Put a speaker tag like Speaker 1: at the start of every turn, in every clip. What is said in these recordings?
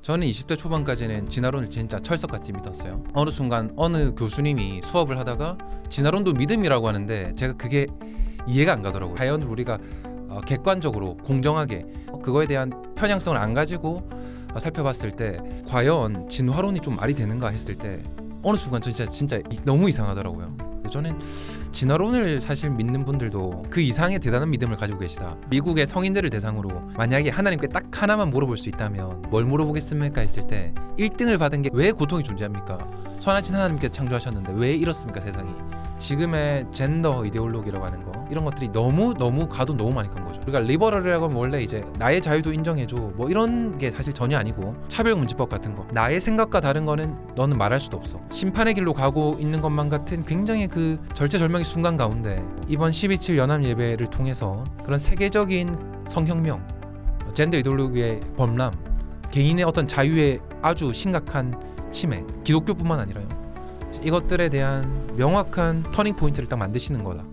Speaker 1: 저는 20대 초반까지는 진화론을 진짜 철석같이 믿었어요. 어느 순간 어느 교수님이 수업을 하다가 진화론도 믿음이라고 하는데 제가 그게 이해가 안 가더라고요. 과연 우리가 객관적으로 공정하게 그거에 대한 편향성을 안 가지고 살펴봤을 때 과연 진화론이 좀 말이 되는가 했을 때 어느 순간 진짜 너무 이상하더라고요. 저는 진화론을 사실 믿는 분들도 그 이상의 대단한 믿음을 가지고 계시다. 미국의 성인들을 대상으로 만약에 하나님께 딱 하나만 물어볼 수 있다면 뭘 물어보겠습니까 했을 때 1등을 받은 게 왜 고통이 존재합니까? 선하신 하나님께서 창조하셨는데 왜 이렇습니까 세상이? 지금의 젠더 이데올로기라고 하는 거 이런 것들이 너무 가도 너무 많이 간 거죠. 그러니까 리버럴이라고 하면 원래 이제 나의 자유도 인정해줘 뭐 이런 게 사실 전혀 아니고 차별금지법 같은 거 나의 생각과 다른 거는 너는 말할 수도 없어. 심판의 길로 가고 있는 것만 같은 굉장히 그 절체절명의 순간 가운데 이번 12.7 연합 예배를 통해서 그런 세계적인 성혁명, 젠더 이데올로기의 범람, 개인의 어떤 자유의 아주 심각한 침해, 기독교뿐만 아니라요. 이것들에 대한 명확한 터닝 포인트를 딱 만드시는 거다.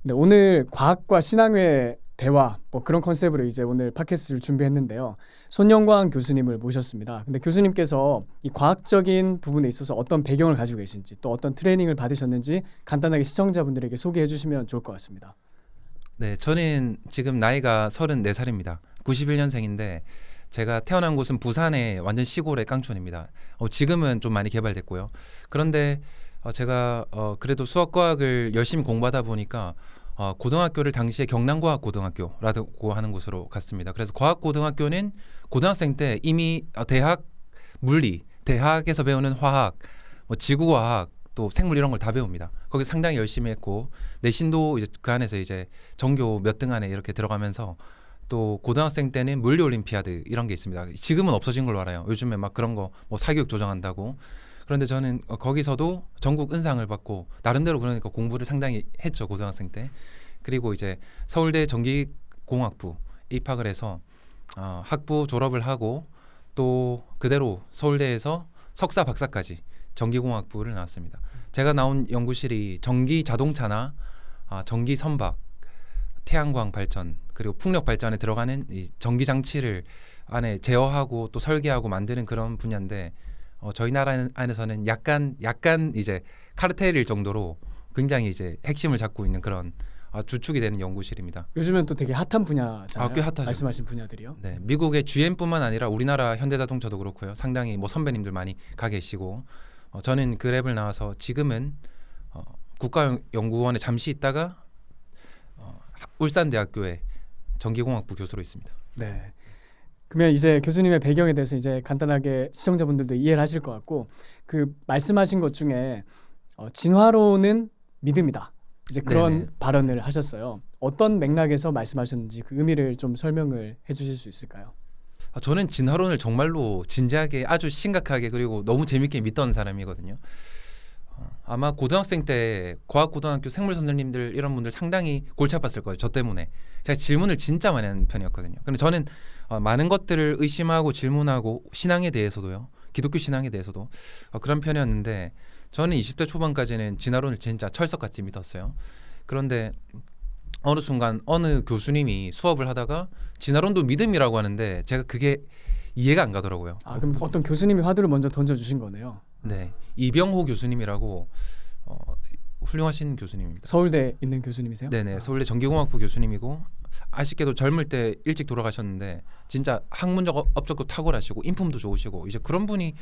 Speaker 2: 네, 오늘 과학과 신앙의 대화 뭐 그런 컨셉으로 이제 오늘 팟캐스트를 준비했는데요. 손영광 교수님을 모셨습니다. 근데 교수님께서 이 과학적인 부분에 있어서 어떤 배경을 가지고 계신지 또 어떤 트레이닝을 받으셨는지 간단하게 시청자분들에게 소개해 주시면 좋을 것 같습니다.
Speaker 1: 네, 저는 지금 나이가 34살입니다. 91년생인데 제가 태어난 곳은 부산의 완전 시골의 깡촌입니다. 지금은 좀 많이 개발됐고요. 그런데 제가 그래도 수학과학을 열심히 공부하다 보니까 고등학교를 당시에 경남과학고등학교라고 하는 곳으로 갔습니다. 그래서 과학고등학교는 고등학생 때 이미 대학 물리, 대학에서 배우는 화학, 지구과학, 또 생물 이런 걸 다 배웁니다. 거기 상당히 열심히 했고 내신도 이제 그 안에서 이제 전교 몇 등 안에 이렇게 들어가면서 또 고등학생 때는 물리 올림피아드 이런 게 있습니다. 지금은 없어진 걸로 알아요. 요즘에 막 그런 거 뭐 사교육 조정한다고. 그런데 저는 거기서도 전국 은상을 받고 나름대로 그러니까 공부를 상당히 했죠 고등학생 때. 그리고 이제 서울대 전기공학부 입학을 해서 학부 졸업을 하고 또 그대로 서울대에서 석사 박사까지 전기공학부를 나왔습니다. 제가 나온 연구실이 전기 자동차나 전기 선박, 태양광 발전 그리고 풍력 발전에 들어가는 이 전기 장치를 안에 제어하고 또 설계하고 만드는 그런 분야인데 저희 나라 안에서는 약간 이제 카르텔일 정도로 굉장히 이제 핵심을 잡고 있는 그런 주축이 되는 연구실입니다.
Speaker 2: 요즘은 또 되게 핫한 분야잖아요.
Speaker 1: 꽤 핫하죠.
Speaker 2: 말씀하신 분야들이요.
Speaker 1: 네, 미국의 GM뿐만 아니라 우리나라 현대자동차도 그렇고요. 상당히 뭐 선배님들 많이 가 계시고 저는 그 랩을 나와서 지금은 국가연구원에 잠시 있다가 울산대학교에 전기공학부 교수로 있습니다.
Speaker 2: 네. 그러면 이제 교수님의 배경에 대해서 이제 간단하게 시청자분들도 이해를 하실 것 같고 그 말씀하신 것 중에 진화론은 믿음이다. 이제 그런
Speaker 1: 네네.
Speaker 2: 발언을 하셨어요. 어떤 맥락에서 말씀하셨는지 그 의미를 좀 설명을 해주실 수 있을까요?
Speaker 1: 저는 진화론을 정말로 진지하게 아주 심각하게 그리고 너무 재밌게 믿던 사람이거든요. 아마 고등학생 때 과학고등학교 생물 선생님들 이런 분들 상당히 골치 아팠을 거예요. 저 때문에. 제가 질문을 진짜 많이 하는 편이었거든요. 근데 저는 많은 것들을 의심하고 질문하고 신앙에 대해서도요. 기독교 신앙에 대해서도 그런 편이었는데 저는 20대 초반까지는 진화론을 진짜 철석같이 믿었어요. 그런데 어느 순간 어느 교수님이 수업을 하다가 진화론도 믿음이라고 하는데 제가 그게 이해가 안 가더라고요.
Speaker 2: 그럼 어떤 교수님이 화두를 먼저 던져주신 거네요.
Speaker 1: 네, 이병호 교수님이라고 훌륭하신 교수님입니다.
Speaker 2: 서울대에 있는 교수님이세요?
Speaker 1: 네네, 서울대 전기공학부 교수님이고 아쉽게도 젊을 때 일찍 돌아가셨는데 진짜 학문적 업적도 탁월하시고 인품도 좋으시고 이제 그런 분이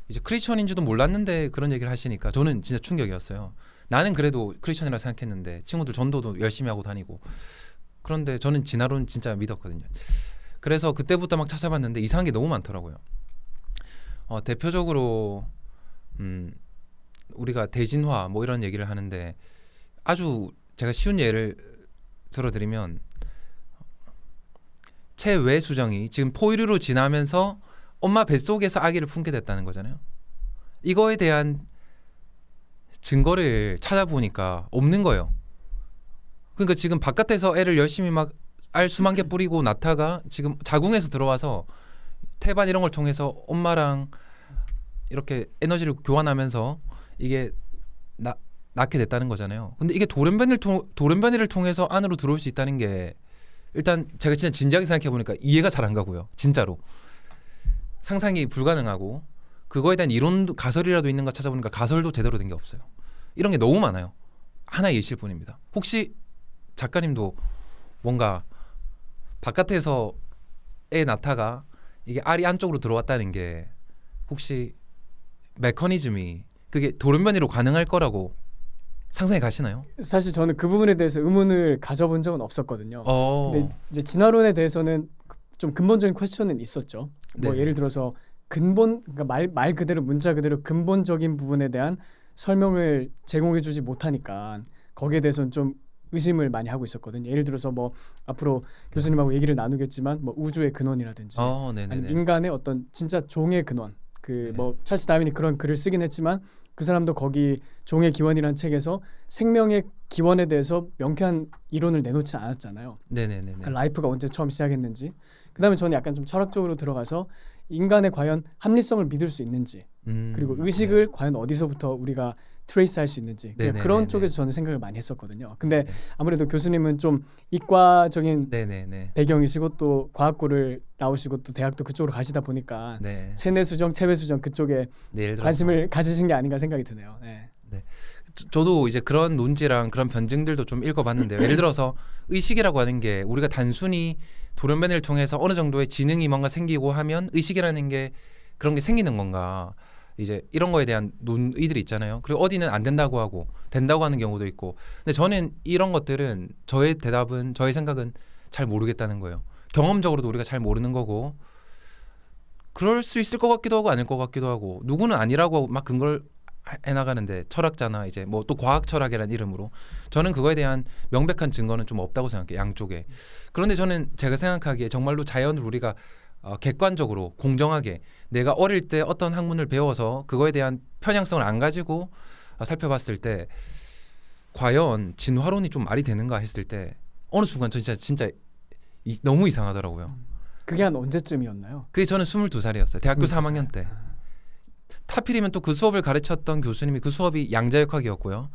Speaker 1: 이제 크리스천인지도 몰랐는데 그런 얘기를 하시니까 저는 진짜 충격이었어요. 나는 그래도 크리스천이라 생각했는데 친구들 전도도 열심히 하고 다니고 그런데 저는 진화론 진짜 믿었거든요. 그래서 그때부터 막 찾아봤는데 이상한 게 너무 많더라고요. 대표적으로 우리가 대진화 뭐 이런 얘기를 하는데 아주 제가 쉬운 예를 들어드리면 체외수정이 지금 포유류로 지나면서 엄마 뱃속에서 아기를 품게 됐다는 거잖아요. 이거에 대한 증거를 찾아보니까 없는 거예요. 그러니까 지금 바깥에서 애를 열심히 막 알 수만 개 뿌리고 낳다가 지금 자궁에서 들어와서 태반 이런 걸 통해서 엄마랑 이렇게 에너지를 교환하면서 이게 낳게 됐다는 거잖아요. 근데 이게 돌연변이를 통해서 안으로 들어올 수 있다는 게 일단 제가 진짜 진지하게 생각해 보니까 이해가 잘 안 가고요. 진짜로 상상이 불가능하고 그거에 대한 이론도 가설이라도 있는가 찾아보니까 가설도 제대로 된 게 없어요. 이런 게 너무 많아요. 하나의 예시일 뿐입니다. 혹시 작가님도 뭔가 바깥에서 애 낳다가 이게 알이 안쪽으로 들어왔다는 게 혹시 메커니즘이 그게 돌연변이로 가능할 거라고 상상이 가시나요?
Speaker 2: 사실 저는 그 부분에 대해서 의문을 가져본 적은 없었거든요. 근데 이제 진화론에 대해서는 좀 근본적인 퀘스천은 있었죠. 뭐
Speaker 1: 네.
Speaker 2: 예를 들어서 근본 그러니까 말 그대로 문자 그대로 근본적인 부분에 대한 설명을 제공해주지 못하니까 거기에 대해서는 좀 의심을 많이 하고 있었거든요. 예를 들어서 뭐 앞으로 교수님하고 얘기를 나누겠지만 뭐 우주의 근원이라든지 아니면
Speaker 1: 네네네.
Speaker 2: 인간의 어떤 진짜 종의 근원 그
Speaker 1: 네.
Speaker 2: 뭐 찰스 다윈이 그런 글을 쓰긴 했지만 그 사람도 거기 종의 기원이라는 책에서 생명의 기원에 대해서 명쾌한 이론을 내놓지 않았잖아요.
Speaker 1: 네네네네.
Speaker 2: 그러니까 라이프가 언제 처음 시작했는지. 그다음에 저는 약간 좀 철학적으로 들어가서 인간의 과연 합리성을 믿을 수 있는지 그리고 의식을 과연 어디서부터 우리가 트레이스할 수 있는지
Speaker 1: 네네네네.
Speaker 2: 그런 쪽에서 저는 생각을 많이 했었거든요. 근데
Speaker 1: 네.
Speaker 2: 아무래도 교수님은 좀 이과적인
Speaker 1: 네네네.
Speaker 2: 배경이시고 또 과학고를 나오시고 또 대학도 그쪽으로 가시다 보니까
Speaker 1: 네.
Speaker 2: 체내 수정, 체외 수정 그쪽에
Speaker 1: 네, 예를 들어서
Speaker 2: 관심을 가지신 게 아닌가 생각이 드네요. 네.
Speaker 1: 저도 이제 그런 논지랑 그런 변증들도 좀 읽어봤는데요. 예를 들어서 의식이라고 하는 게 우리가 단순히 돌연변이를 통해서 어느 정도의 지능이 뭔가 생기고 하면 의식이라는 게 그런 게 생기는 건가? 이제 이런 거에 대한 논의들이 있잖아요. 그리고 어디는 안 된다고 하고 된다고 하는 경우도 있고. 근데 저는 이런 것들은 저의 대답은 저의 생각은 잘 모르겠다는 거예요. 경험적으로도 우리가 잘 모르는 거고 그럴 수 있을 것 같기도 하고 아닐 것 같기도 하고 누구는 아니라고 막 근거를 해나가는데 철학자나 이제 뭐 또 과학 철학이라는 이름으로 저는 그거에 대한 명백한 증거는 좀 없다고 생각해요. 양쪽에. 그런데 저는 제가 생각하기에 정말로 자연을 우리가 객관적으로 공정하게 내가 어릴 때 어떤 학문을 배워서 그거에 대한 편향성을 안 가지고 살펴봤을 때 과연 진화론이 좀 말이 되는가 했을 때 어느 순간 저 진짜 너무 이상하더라고요.
Speaker 2: 그게 한 언제쯤이었나요?
Speaker 1: 그게 저는 22살이었어요. 대학교
Speaker 2: 22살.
Speaker 1: 3학년 때. 하필이면 또 그 수업을 가르쳤던 교수님이 그 수업이 양자역학이었고요.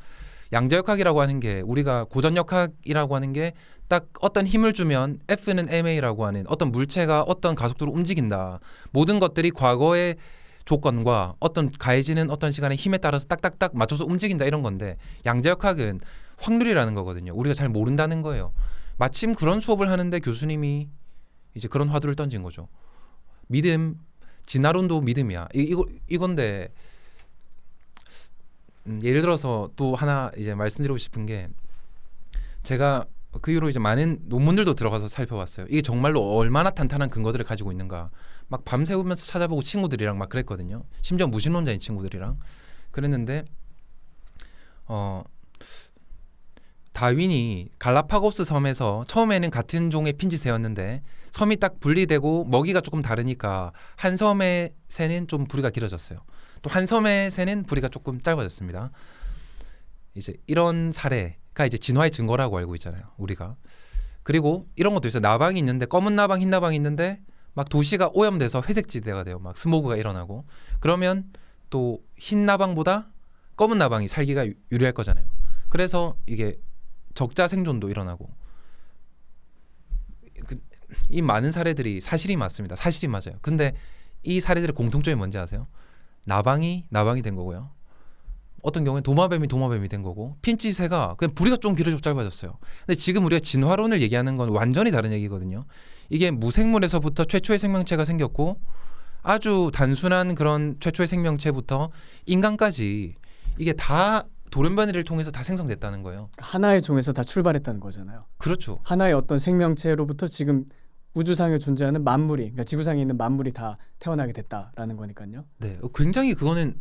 Speaker 1: 양자역학이라고 하는 게 우리가 고전역학이라고 하는 게 딱 어떤 힘을 주면 F는 ma라고 하는 어떤 물체가 어떤 가속도로 움직인다. 모든 것들이 과거의 조건과 어떤 가해지는 어떤 시간의 힘에 따라서 딱딱딱 맞춰서 움직인다 이런 건데 양자역학은 확률이라는 거거든요. 우리가 잘 모른다는 거예요. 마침 그런 수업을 하는데 교수님이 이제 그런 화두를 던진 거죠. 믿음, 진화론도 믿음이야. 이건데 예를 들어서 또 하나 이제 말씀드리고 싶은 게 제가 그 이후로 이제 많은 논문들도 들어가서 살펴봤어요. 이게 정말로 얼마나 탄탄한 근거들을 가지고 있는가. 막 밤새우면서 찾아보고 친구들이랑 막 그랬거든요. 심지어 무신론자인 친구들이랑 그랬는데 다윈이 갈라파고스 섬에서 처음에는 같은 종의 핀짓새였는데 섬이 딱 분리되고 먹이가 조금 다르니까 한 섬의 새는 좀 부리가 길어졌어요. 또 한 섬의 새는 부리가 조금 짧아졌습니다. 이제 이런 사례가 이제 진화의 증거라고 알고 있잖아요, 우리가. 그리고 이런 것도 있어요. 나방이 있는데 검은 나방, 흰 나방이 있는데 막 도시가 오염돼서 회색지대가 돼요. 막 스모그가 일어나고. 그러면 또 흰 나방보다 검은 나방이 살기가 유리할 거잖아요. 그래서 이게 적자 생존도 일어나고 이 많은 사례들이 사실이 맞습니다. 사실이 맞아요. 근데 이 사례들의 공통점이 뭔지 아세요? 나방이 된 거고요. 어떤 경우에 도마뱀이 된 거고 핀치새가 그냥 부리가 좀 길어지고 짧아졌어요. 근데 지금 우리가 진화론을 얘기하는 건 완전히 다른 얘기거든요. 이게 무생물에서부터 최초의 생명체가 생겼고 아주 단순한 그런 최초의 생명체부터 인간까지 이게 다 돌연변이를 통해서 다 생성됐다는 거예요.
Speaker 2: 하나의 종에서 다 출발했다는 거잖아요.
Speaker 1: 그렇죠.
Speaker 2: 하나의 어떤 생명체로부터 지금 우주상에 존재하는 만물이, 그러니까 지구상에 있는 만물이 다 태어나게 됐다라는 거니까요.
Speaker 1: 네, 굉장히 그거는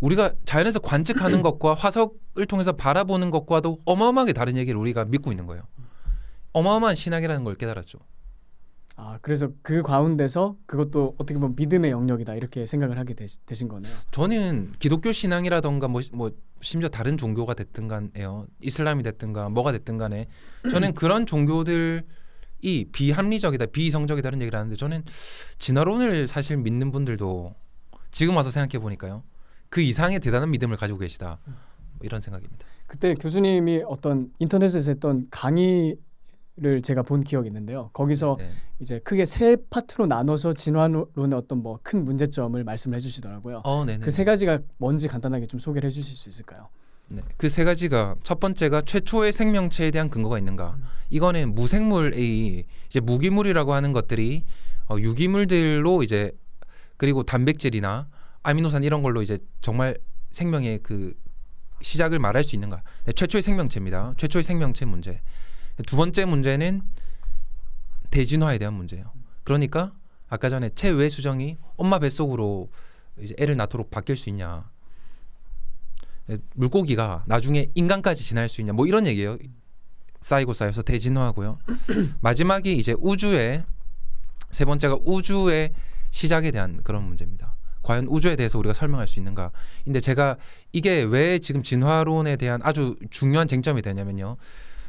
Speaker 1: 우리가 자연에서 관측하는 것과 화석을 통해서 바라보는 것과도 어마어마하게 다른 얘기를 우리가 믿고 있는 거예요. 어마어마한 신학이라는 걸 깨달았죠.
Speaker 2: 아, 그래서 그 가운데서 그것도 어떻게 보면 믿음의 영역이다 이렇게 생각을 하게 되신 거네요.
Speaker 1: 저는 기독교 신앙이라던가 뭐 심지어 다른 종교가 됐든 간에요. 이슬람이 됐든가 뭐가 됐든 간에 저는 그런 종교들이 비합리적이다, 비이성적이다는 얘기를 하는데 저는 진화론을 사실 믿는 분들도 지금 와서 생각해 보니까요. 그 이상의 대단한 믿음을 가지고 계시다. 뭐 이런 생각입니다.
Speaker 2: 그때 교수님이 어떤 인터넷에서 했던 강의 제가 본 기억이 있는데요. 거기서
Speaker 1: 네.
Speaker 2: 이제 크게 세 파트로 나눠서 진화론의 어떤 뭐 큰 문제점을 말씀을 해주시더라고요.
Speaker 1: 네네.
Speaker 2: 그 세 가지가 뭔지 간단하게 좀 소개를 해주실 수 있을까요?
Speaker 1: 네. 그 세 가지가 첫 번째가 최초의 생명체에 대한 근거가 있는가. 이거는 무생물의 이제 무기물이라고 하는 것들이 유기물들로 이제 그리고 단백질이나 아미노산 이런 걸로 이제 정말 생명의 그 시작을 말할 수 있는가. 네, 최초의 생명체입니다. 최초의 생명체 문제. 두 번째 문제는 대진화에 대한 문제예요. 그러니까 아까 전에 체외수정이 엄마 뱃속으로 이제 애를 낳도록 바뀔 수 있냐. 물고기가 나중에 인간까지 진화할 수 있냐. 뭐 이런 얘기예요. 쌓이고 쌓여서 대진화하고요. 마지막이 이제 세 번째가 우주의 시작에 대한 그런 문제입니다. 과연 우주에 대해서 우리가 설명할 수 있는가. 근데 제가 이게 왜 지금 진화론에 대한 아주 중요한 쟁점이 되냐면요.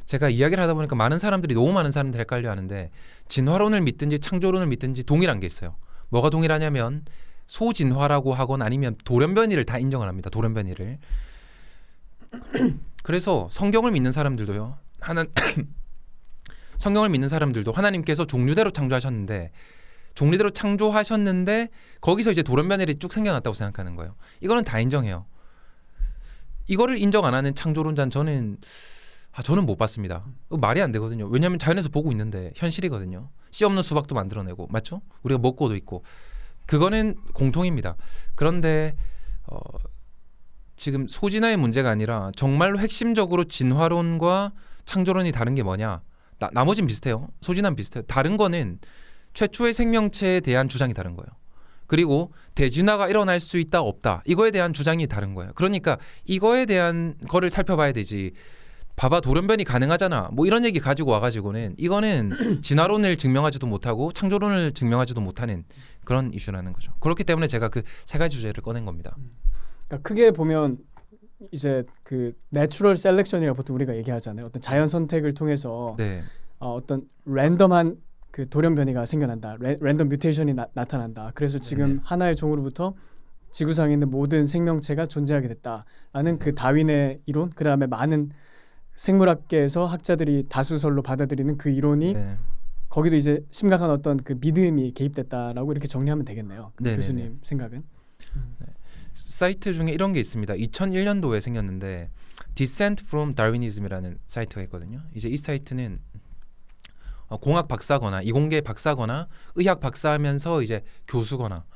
Speaker 1: 제가 이야기를 하다 보니까 너무 많은 사람들이 헷갈려 하는데 진화론을 믿든지 창조론을 믿든지 동일한 게 있어요. 뭐가 동일하냐면 소진화라고 하거나 아니면 돌연변이를 다 인정을 합니다. 돌연변이를. 그래서 성경을 믿는 사람들도요. 성경을 믿는 사람들도 하나님께서 종류대로 창조하셨는데 거기서 이제 돌연변이를 쭉 생겨났다고 생각하는 거예요. 이거는 다 인정해요. 이거를 인정 안 하는 창조론자는 저는 못 봤습니다. 말이 안 되거든요. 왜냐하면 자연에서 보고 있는데 현실이거든요. 씨 없는 수박도 만들어내고 맞죠? 우리가 먹고도 있고 그거는 공통입니다. 그런데 지금 소진화의 문제가 아니라 정말로 핵심적으로 진화론과 창조론이 다른 게 뭐냐? 나머진 비슷해요. 소진화는 비슷해요. 다른 거는 최초의 생명체에 대한 주장이 다른 거예요. 그리고 대진화가 일어날 수 있다 없다 이거에 대한 주장이 다른 거예요. 그러니까 이거에 대한 거를 살펴봐야 되지. 봐봐 돌연변이 가능하잖아. 뭐 이런 얘기 가지고 와가지고는 이거는 진화론을 증명하지도 못하고 창조론을 증명하지도 못하는 그런 이슈라는 거죠. 그렇기 때문에 제가 그 세 가지 주제를 꺼낸 겁니다.
Speaker 2: 그러니까 크게 보면 이제 그 내추럴 셀렉션이라고 보통 우리가 얘기하잖아요. 어떤 자연 선택을 통해서
Speaker 1: 네.
Speaker 2: 어떤 랜덤한 그 돌연변이가 생겨난다. 랜덤 뮤테이션이 나타난다. 그래서 지금
Speaker 1: 네.
Speaker 2: 하나의 종으로부터 지구상에 있는 모든 생명체가 존재하게 됐다라는 그 다윈의 이론, 그 다음에 많은 생물학계에서 학자들이 다수설로 받아들이는 그 이론이
Speaker 1: 네.
Speaker 2: 거기도 이제 심각한 어떤 그 믿음이 개입됐다라고 이렇게 정리하면 되겠네요.
Speaker 1: 네네네.
Speaker 2: 교수님 생각은?
Speaker 1: 사이트 중에 이런 게 있습니다. 2001년도에 생겼는데 Descent from Darwinism이라는 사이트가 있거든요. 이제 이 사이트는 공학 박사거나 이공계 박사거나 의학 박사하면서 이제 교수거나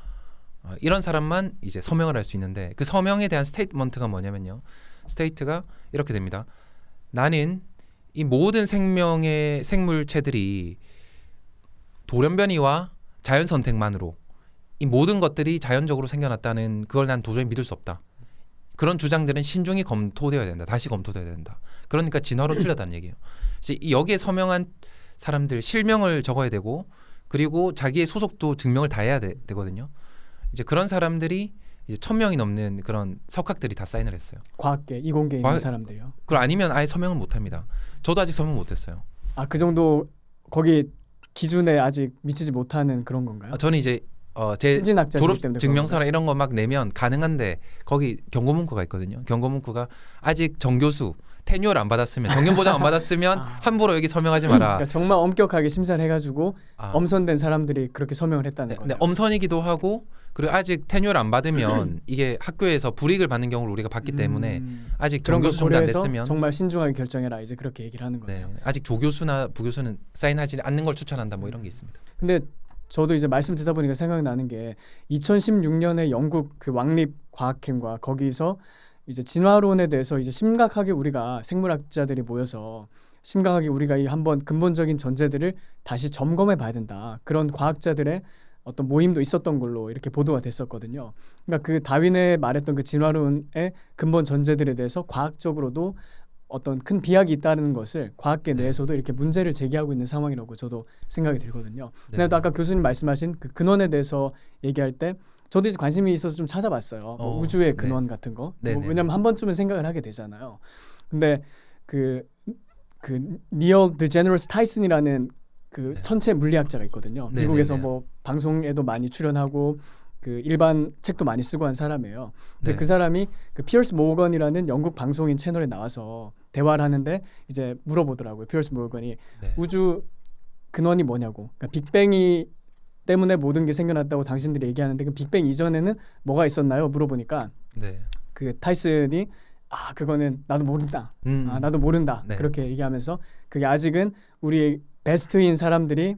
Speaker 1: 이런 사람만 이제 서명을 할 수 있는데 그 서명에 대한 스테이트먼트가 뭐냐면요. 스테이트가 이렇게 됩니다. 나는 이 모든 생명의 생물체들이 돌연변이와 자연 선택만으로 이 모든 것들이 자연적으로 생겨났다는 그걸 난 도저히 믿을 수 없다. 그런 주장들은 신중히 검토되어야 된다. 다시 검토되어야 된다. 그러니까 진화론 틀렸다는 얘기예요. 이제 여기에 서명한 사람들 실명을 적어야 되고 그리고 자기의 소속도 증명을 다 해야 되거든요. 이제 그런 사람들이 이제 1,000명이 넘는 그런 석학들이 다 사인을 했어요.
Speaker 2: 과학계, 이공계에 있는 사람들이요.
Speaker 1: 그걸 아니면 아예 서명을 못 합니다. 저도 아직 서명 못 했어요.
Speaker 2: 그 정도 거기 기준에 아직 미치지 못하는 그런 건가요?
Speaker 1: 저는 이제 제
Speaker 2: 신진학자시기
Speaker 1: 졸업
Speaker 2: 때문에
Speaker 1: 증명서나 이런 거 막 내면 가능한데 거기 경고 문구가 있거든요. 경고 문구가 아직 정교수 테뉴얼 안 받았으면 정년 보장 안 받았으면 함부로 여기 서명하지 마라.
Speaker 2: 그러니까 정말 엄격하게 심사를 해가지고
Speaker 1: 아,
Speaker 2: 엄선된 사람들이 그렇게 서명을 했다는
Speaker 1: 네,
Speaker 2: 거예요.
Speaker 1: 엄선이기도 하고 그리고 아직 테뉴얼 안 받으면 이게 학교에서 불이익을 받는 경우를 우리가 봤기 때문에 아직
Speaker 2: 그런 걸
Speaker 1: 정교수 정도 안
Speaker 2: 고려해서
Speaker 1: 됐으면
Speaker 2: 정말 신중하게 결정해라 이제 그렇게 얘기를 하는
Speaker 1: 네,
Speaker 2: 거예요.
Speaker 1: 아직 조교수나 부교수는 사인하지 않는 걸 추천한다 뭐 이런 게 있습니다.
Speaker 2: 근데 저도 이제 말씀 듣다 보니까 생각나는 게 2016년에 영국 그 왕립 과학회과 거기서 이제 진화론에 대해서 이제 심각하게 우리가 생물학자들이 모여서 심각하게 우리가 이 한번 근본적인 전제들을 다시 점검해 봐야 된다. 그런 과학자들의 어떤 모임도 있었던 걸로 이렇게 보도가 됐었거든요. 그러니까 그 다윈의 말했던 그 진화론의 근본 전제들에 대해서 과학적으로도 어떤 큰 비약이 있다는 것을 과학계 내에서도 이렇게 문제를 제기하고 있는 상황이라고 저도 생각이 들거든요. 근데 또 아까 교수님 말씀하신 그 근원에 대해서 얘기할 때 저도 이제 관심이 있어서 좀 찾아봤어요. 뭐 우주의 근원 같은 거. 뭐 왜냐면 한 번쯤은 생각을 하게 되잖아요. 근데 그 니얼 드제너러스 타이슨이라는 그 천체 물리학자가 있거든요. 미국에서 뭐 방송에도 많이 출연하고 그 일반 책도 많이 쓰고 한 사람이에요. 근데
Speaker 1: 네.
Speaker 2: 그 사람이 그 피어스 모건이라는 영국 방송인 채널에 나와서 대화를 하는데 이제 물어보더라고요. 피어스 모건이
Speaker 1: 네.
Speaker 2: 우주 근원이 뭐냐고. 그러니까 빅뱅이 때문에 모든 게 생겨났다고 당신들이 얘기하는데 그 빅뱅 이전에는 뭐가 있었나요? 물어보니까
Speaker 1: 네.
Speaker 2: 그 타이슨이 그거는 나도 모른다. 나도 모른다.
Speaker 1: 네.
Speaker 2: 그렇게 얘기하면서 그게 아직은 우리 베스트인 사람들이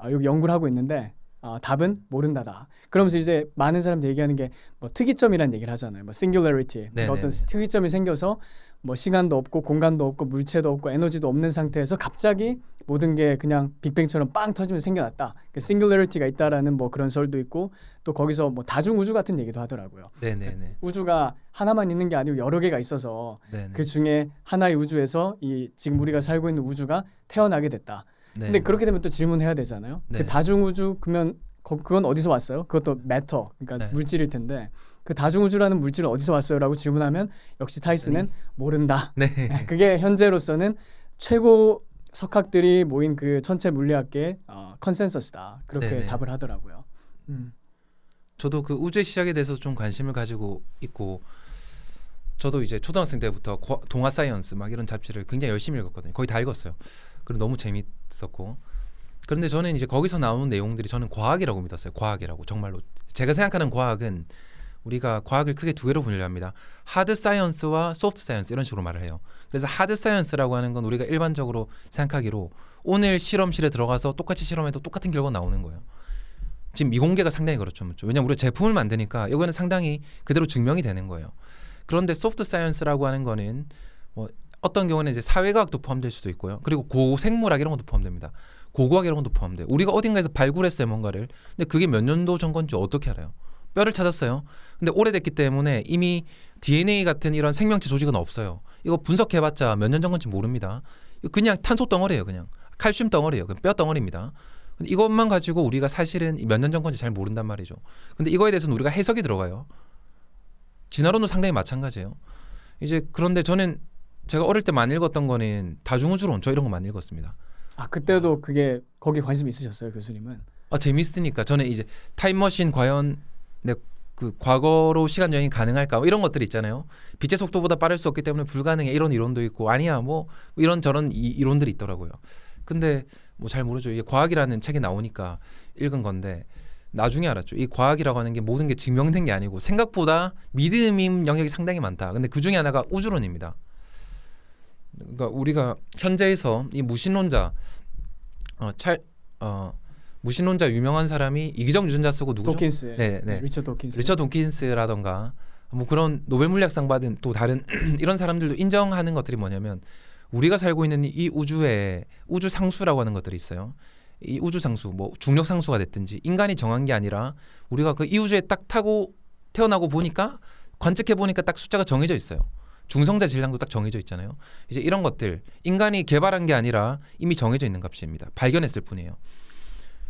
Speaker 2: 여기 연구를 하고 있는데 답은 모른다다. 그러면서 이제 많은 사람들이 얘기하는 게 뭐 특이점이라는 얘기를 하잖아요. 뭐 singularity.
Speaker 1: 네,
Speaker 2: 어떤
Speaker 1: 네, 네.
Speaker 2: 특이점이 생겨서 뭐 시간도 없고 공간도 없고 물체도 없고 에너지도 없는 상태에서 갑자기 모든 게 그냥 빅뱅처럼 빵 터지면서 생겨났다. 그 singularity가 있다라는 뭐 그런 설도 있고 또 거기서 뭐 다중 우주 같은 얘기도 하더라고요.
Speaker 1: 네네네.
Speaker 2: 우주가 하나만 있는 게 아니고 여러 개가 있어서
Speaker 1: 네네.
Speaker 2: 그 중에 하나의 우주에서 이 지금 우리가 살고 있는 우주가 태어나게 됐다.
Speaker 1: 네.
Speaker 2: 근데 그렇게 되면 또 질문해야 되잖아요.
Speaker 1: 네.
Speaker 2: 그 다중 우주 그러면 그건 어디서 왔어요? 그것도 matter, 그러니까
Speaker 1: 네.
Speaker 2: 물질일 텐데 그 다중 우주라는 물질은 어디서 왔어요라고 질문하면 역시 타이슨은 모른다.
Speaker 1: 네.
Speaker 2: 그게 현재로서는 최고 석학들이 모인 그 천체 물리학계의 컨센서스다. 그렇게
Speaker 1: 네네.
Speaker 2: 답을 하더라고요.
Speaker 1: 저도 그 우주의 시작에 대해서 좀 관심을 가지고 있고 저도 이제 초등학생 때부터 동화 사이언스 막 이런 잡지를 굉장히 열심히 읽었거든요. 거의 다 읽었어요. 그리고 너무 재밌었고 그런데 저는 이제 거기서 나오는 내용들이 저는 과학이라고 믿었어요. 과학이라고 정말로 제가 생각하는 과학은 우리가 과학을 크게 두 개로 분류합니다. 하드 사이언스와 소프트 사이언스 이런 식으로 말을 해요. 그래서 하드 사이언스라고 하는 건 우리가 일반적으로 생각하기로 오늘 실험실에 들어가서 똑같이 실험해도 똑같은 결과 나오는 거예요. 지금 미공개가 상당히 그렇죠. 왜냐하면 우리가 제품을 만드니까 이거는 상당히 그대로 증명이 되는 거예요. 그런데 소프트 사이언스라고 하는 거는 뭐 어떤 경우는 이제 사회과학도 포함될 수도 있고요. 그리고 고생물학 이런 것도 포함됩니다. 고고학 이런 것도 포함돼요. 우리가 어딘가에서 발굴했어요 뭔가를. 근데 그게 몇 년도 전 건지 어떻게 알아요? 뼈를 찾았어요. 근데 오래됐기 때문에 이미 DNA 같은 이런 생명체 조직은 없어요. 이거 분석해봤자 몇 년 전 건지 모릅니다. 그냥 탄소 덩어리예요. 그냥 칼슘 덩어리예요. 뼈 덩어리입니다. 근데 이것만 가지고 우리가 사실은 몇 년 전 건지 잘 모른단 말이죠. 근데 이거에 대해서는 우리가 해석이 들어가요. 진화론도 상당히 마찬가지예요. 이제 그런데 저는 제가 어릴 때 많이 읽었던 거는 다중우주론 저 이런 거 많이 읽었습니다.
Speaker 2: 그때도 그게 거기 관심 있으셨어요, 교수님은?
Speaker 1: 재밌으니까 저는 이제 타임머신 과연 그 과거로 시간 여행이 가능할까 뭐 이런 것들이 있잖아요. 빛의 속도보다 빠를 수 없기 때문에 불가능해 이런 이론도 있고 아니야 뭐 이런 저런 이론들이 있더라고요. 근데 뭐 잘 모르죠. 이게 과학이라는 책이 나오니까 읽은 건데 나중에 알았죠. 이 과학이라고 하는 게 모든 게 증명된 게 아니고 생각보다 믿음인 영역이 상당히 많다. 근데 그 중에 하나가 우주론입니다. 그러니까 우리가 현재에서 이 무신론자 무신론자 유명한 사람이 이기적 유전자 쓰고 누구죠?
Speaker 2: 도킨스.
Speaker 1: 네.
Speaker 2: 리처드 도킨스.
Speaker 1: 리처드 돈킨스라던가 뭐 그런 노벨 물리학상 받은 또 다른 이런 사람들도 인정하는 것들이 뭐냐면 우리가 살고 있는 이 우주에 우주 상수라고 하는 것들이 있어요. 이 우주 상수, 뭐 중력 상수가 됐든지 인간이 정한 게 아니라 우리가 그 이 우주에 딱 타고 태어나고 보니까 관측해 보니까 딱 숫자가 정해져 있어요. 중성자 질량도 딱 정해져 있잖아요. 이제 이런 것들 인간이 개발한 게 아니라 이미 정해져 있는 값입니다. 발견했을 뿐이에요.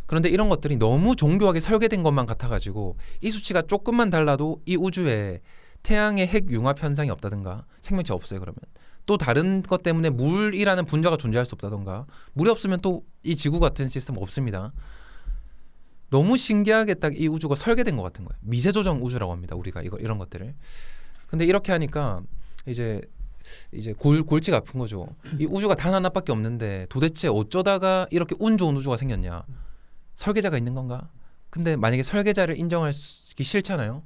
Speaker 1: 그런데 이런 것들이 너무 정교하게 설계된 것만 같아가지고 이 수치가 조금만 달라도 이 우주에 태양의 핵 융합 현상이 없다든가 생명체 없어요. 그러면 또 다른 것 때문에 물이라는 분자가 존재할 수 없다든가 물이 없으면 또 이 지구 같은 시스템 없습니다. 너무 신기하게 딱 이 우주가 설계된 것 같은 거예요. 미세조정 우주라고 합니다. 우리가 이런 것들을. 근데 이렇게 하니까 이제 골치가 아픈 거죠. 이 우주가 단 하나밖에 없는데 도대체 어쩌다가 이렇게 운 좋은 우주가 생겼냐? 설계자가 있는 건가? 근데 만약에 설계자를 인정하기 싫잖아요.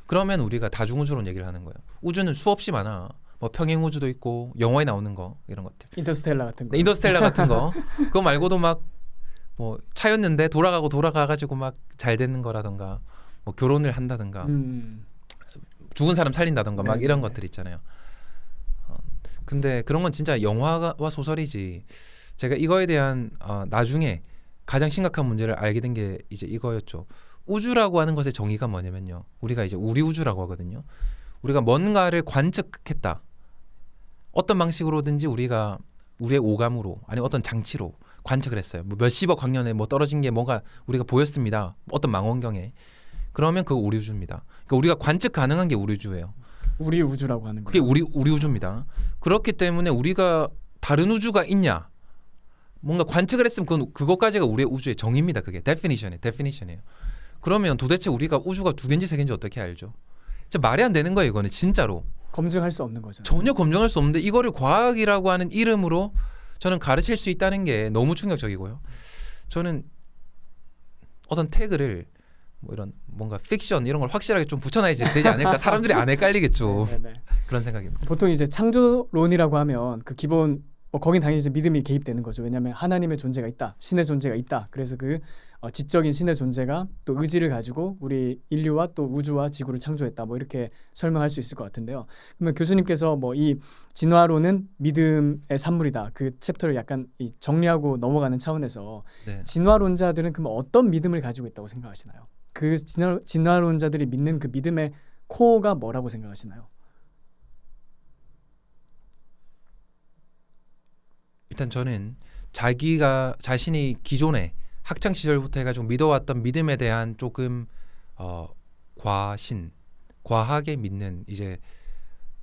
Speaker 1: 그러면 우리가 다중우주론 얘기를 하는 거예요. 우주는 수없이 많아. 뭐 평행우주도 있고 영화에 나오는 거 이런 것들.
Speaker 2: 인터스텔라 같은 거.
Speaker 1: 네, 인터스텔라 같은 거. 그거 말고도 막 뭐 차였는데 돌아가가지고 막 잘 되는 거라던가 뭐 결혼을 한다던가 죽은 사람 살린다던가 막 이런 것들 있잖아요. 근데 그런 건 진짜 영화와 소설이지. 제가 이거에 대한 나중에 가장 심각한 문제를 알게 된 게 이제 이거였죠. 우주라고 하는 것의 정의가 뭐냐면요. 우리가 이제 우리 우주라고 하거든요. 우리가 뭔가를 관측했다. 어떤 방식으로든지 우리가 우리의 오감으로 아니면 어떤 장치로 관측을 했어요. 뭐 몇십억 광년에 뭐 떨어진 게 뭔가 우리가 보였습니다. 어떤 망원경에. 그러면 그거 우리 우주입니다. 그러니까 우리가 관측 가능한 게 우리 우주예요.
Speaker 2: 우리 우주라고 하는
Speaker 1: 그게
Speaker 2: 거예요.
Speaker 1: 우리 우주입니다. 그렇기 때문에 우리가 다른 우주가 있냐? 뭔가 관측을 했으면 그것까지가 우리의 우주의 정의입니다. 그게 definition이에요. 그러면 도대체 우리가 우주가 두 개인지 세 개인지 어떻게 알죠? 진짜 말이 안 되는 거예요. 이거는 진짜로
Speaker 2: 검증할 수 없는 거잖아요.
Speaker 1: 전혀 검증할 수 없는데 이거를 과학이라고 하는 이름으로 저는 가르칠 수 있다는 게 너무 충격적이고요. 저는 어떤 태그를 뭐 이런 뭔가 픽션 이런 걸 확실하게 좀 붙여놔야지 되지 않을까. 사람들이 안 헷갈리겠죠.
Speaker 2: 네네.
Speaker 1: 그런 생각입니다.
Speaker 2: 보통 이제 창조론이라고 하면 그 기본 뭐 거긴 당연히 이제 믿음이 개입되는 거죠. 왜냐하면 하나님의 존재가 있다, 신의 존재가 있다. 그래서 그 지적인 신의 존재가 또 의지를 가지고 우리 인류와 또 우주와 지구를 창조했다. 뭐 이렇게 설명할 수 있을 것 같은데요. 그러면 교수님께서 뭐 이 진화론은 믿음의 산물이다. 그 챕터를 약간 이 정리하고 넘어가는 차원에서
Speaker 1: 네.
Speaker 2: 진화론자들은 그럼 어떤 믿음을 가지고 있다고 생각하시나요? 그 진화론자들이 믿는 그 믿음의 코어가 뭐라고 생각하시나요?
Speaker 1: 일단 저는 자기가 자신이 기존에 학창 시절부터 해가지고 믿어왔던 믿음에 대한 조금 과하게 믿는 이제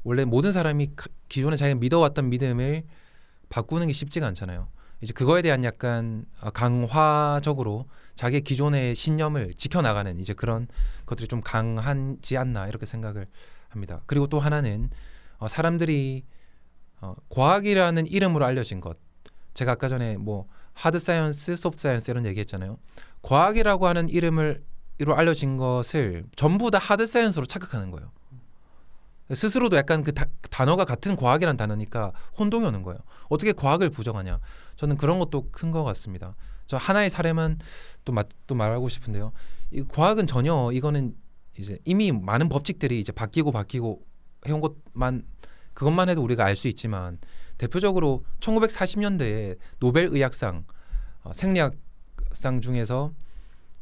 Speaker 1: 원래 모든 사람이 기존에 자기가 믿어왔던 믿음을 바꾸는 게 쉽지가 않잖아요. 이제 그거에 대한 약간 강화적으로 자기 기존의 신념을 지켜나가는 이제 그런 것들이 좀 강하지 않나 이렇게 생각을 합니다. 그리고 또 하나는 사람들이 과학이라는 이름으로 알려진 것. 제가 아까 전에 뭐 하드 사이언스, 소프트 사이언스 이런 얘기했잖아요. 과학이라고 하는 이름으로 알려진 것을 전부 다 하드 사이언스로 착각하는 거예요. 스스로도 약간 그 단어가 같은 과학이라는 단어니까 혼동이 오는 거예요. 어떻게 과학을 부정하냐. 저는 그런 것도 큰 것 같습니다. 저 하나의 사례만 또 말하고 싶은데요. 이 과학은 전혀 이거는 이제 이미 많은 법칙들이 이제 바뀌고 해온 그것만 해도 우리가 알 수 있지만 대표적으로 1940년대에 노벨 의학상 생리학상 중에서